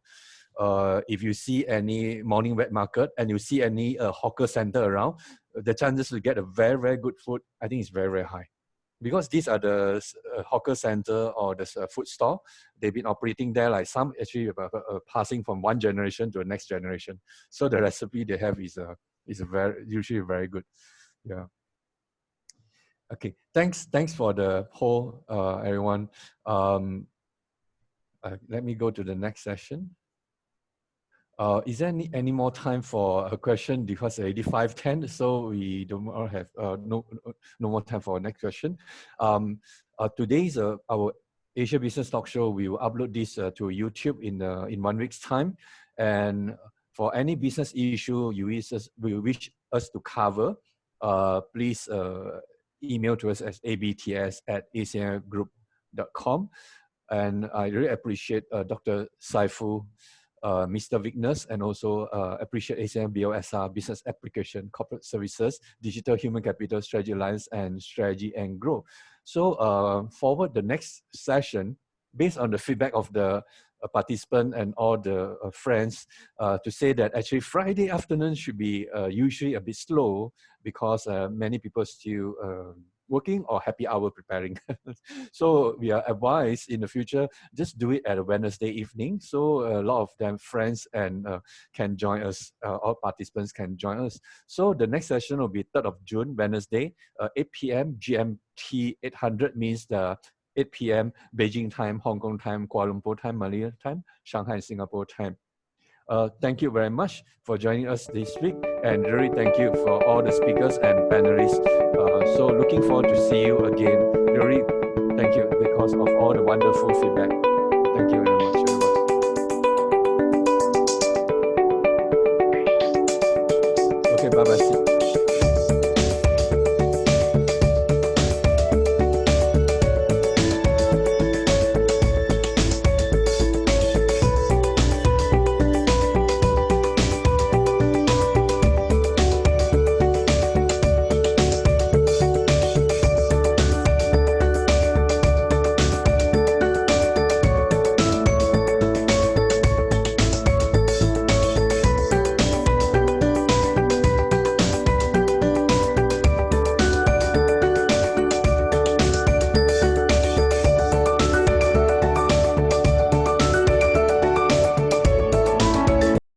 if you see any morning wet market and you see any hawker center around, the chances to get a very, very good food, I think is very, very high. Because these are the hawker center or the food store, they've been operating there, like some actually passing from one generation to the next generation. So the recipe they have is usually very good. Yeah. Okay, thanks for the poll, everyone. Let me go to the next session. Is there any more time for a question, because it's already 5:10, so we don't have no more time for next question. Today's our Asia Business Talk Show. We will upload this to YouTube in 1 week's time, and for any business issue you wish us to cover, please email to us at abts@acmfgroup.com. And I really appreciate Dr. Saiful, Mr. Vighnes, and also appreciate ACM BOSR, Business Application, Corporate Services, Digital Human Capital, Strategy Alliance, and Strategy and Grow. So forward the next session, based on the feedback of the participant and all the friends, to say that actually Friday afternoon should be usually a bit slow, because many people still working or happy hour preparing. So we are advised in the future, just do it at a Wednesday evening. So a lot of them friends and can join us, all participants can join us. So the next session will be 3rd of June, Wednesday, 8 p.m. GMT 800 means the 8 p.m. Beijing time, Hong Kong time, Kuala Lumpur time, Malaya time, Shanghai, Singapore time. Thank you very much for joining us this week, and really thank you for all the speakers and panelists. So looking forward to see you again. Really thank you because of all the wonderful feedback. Thank you.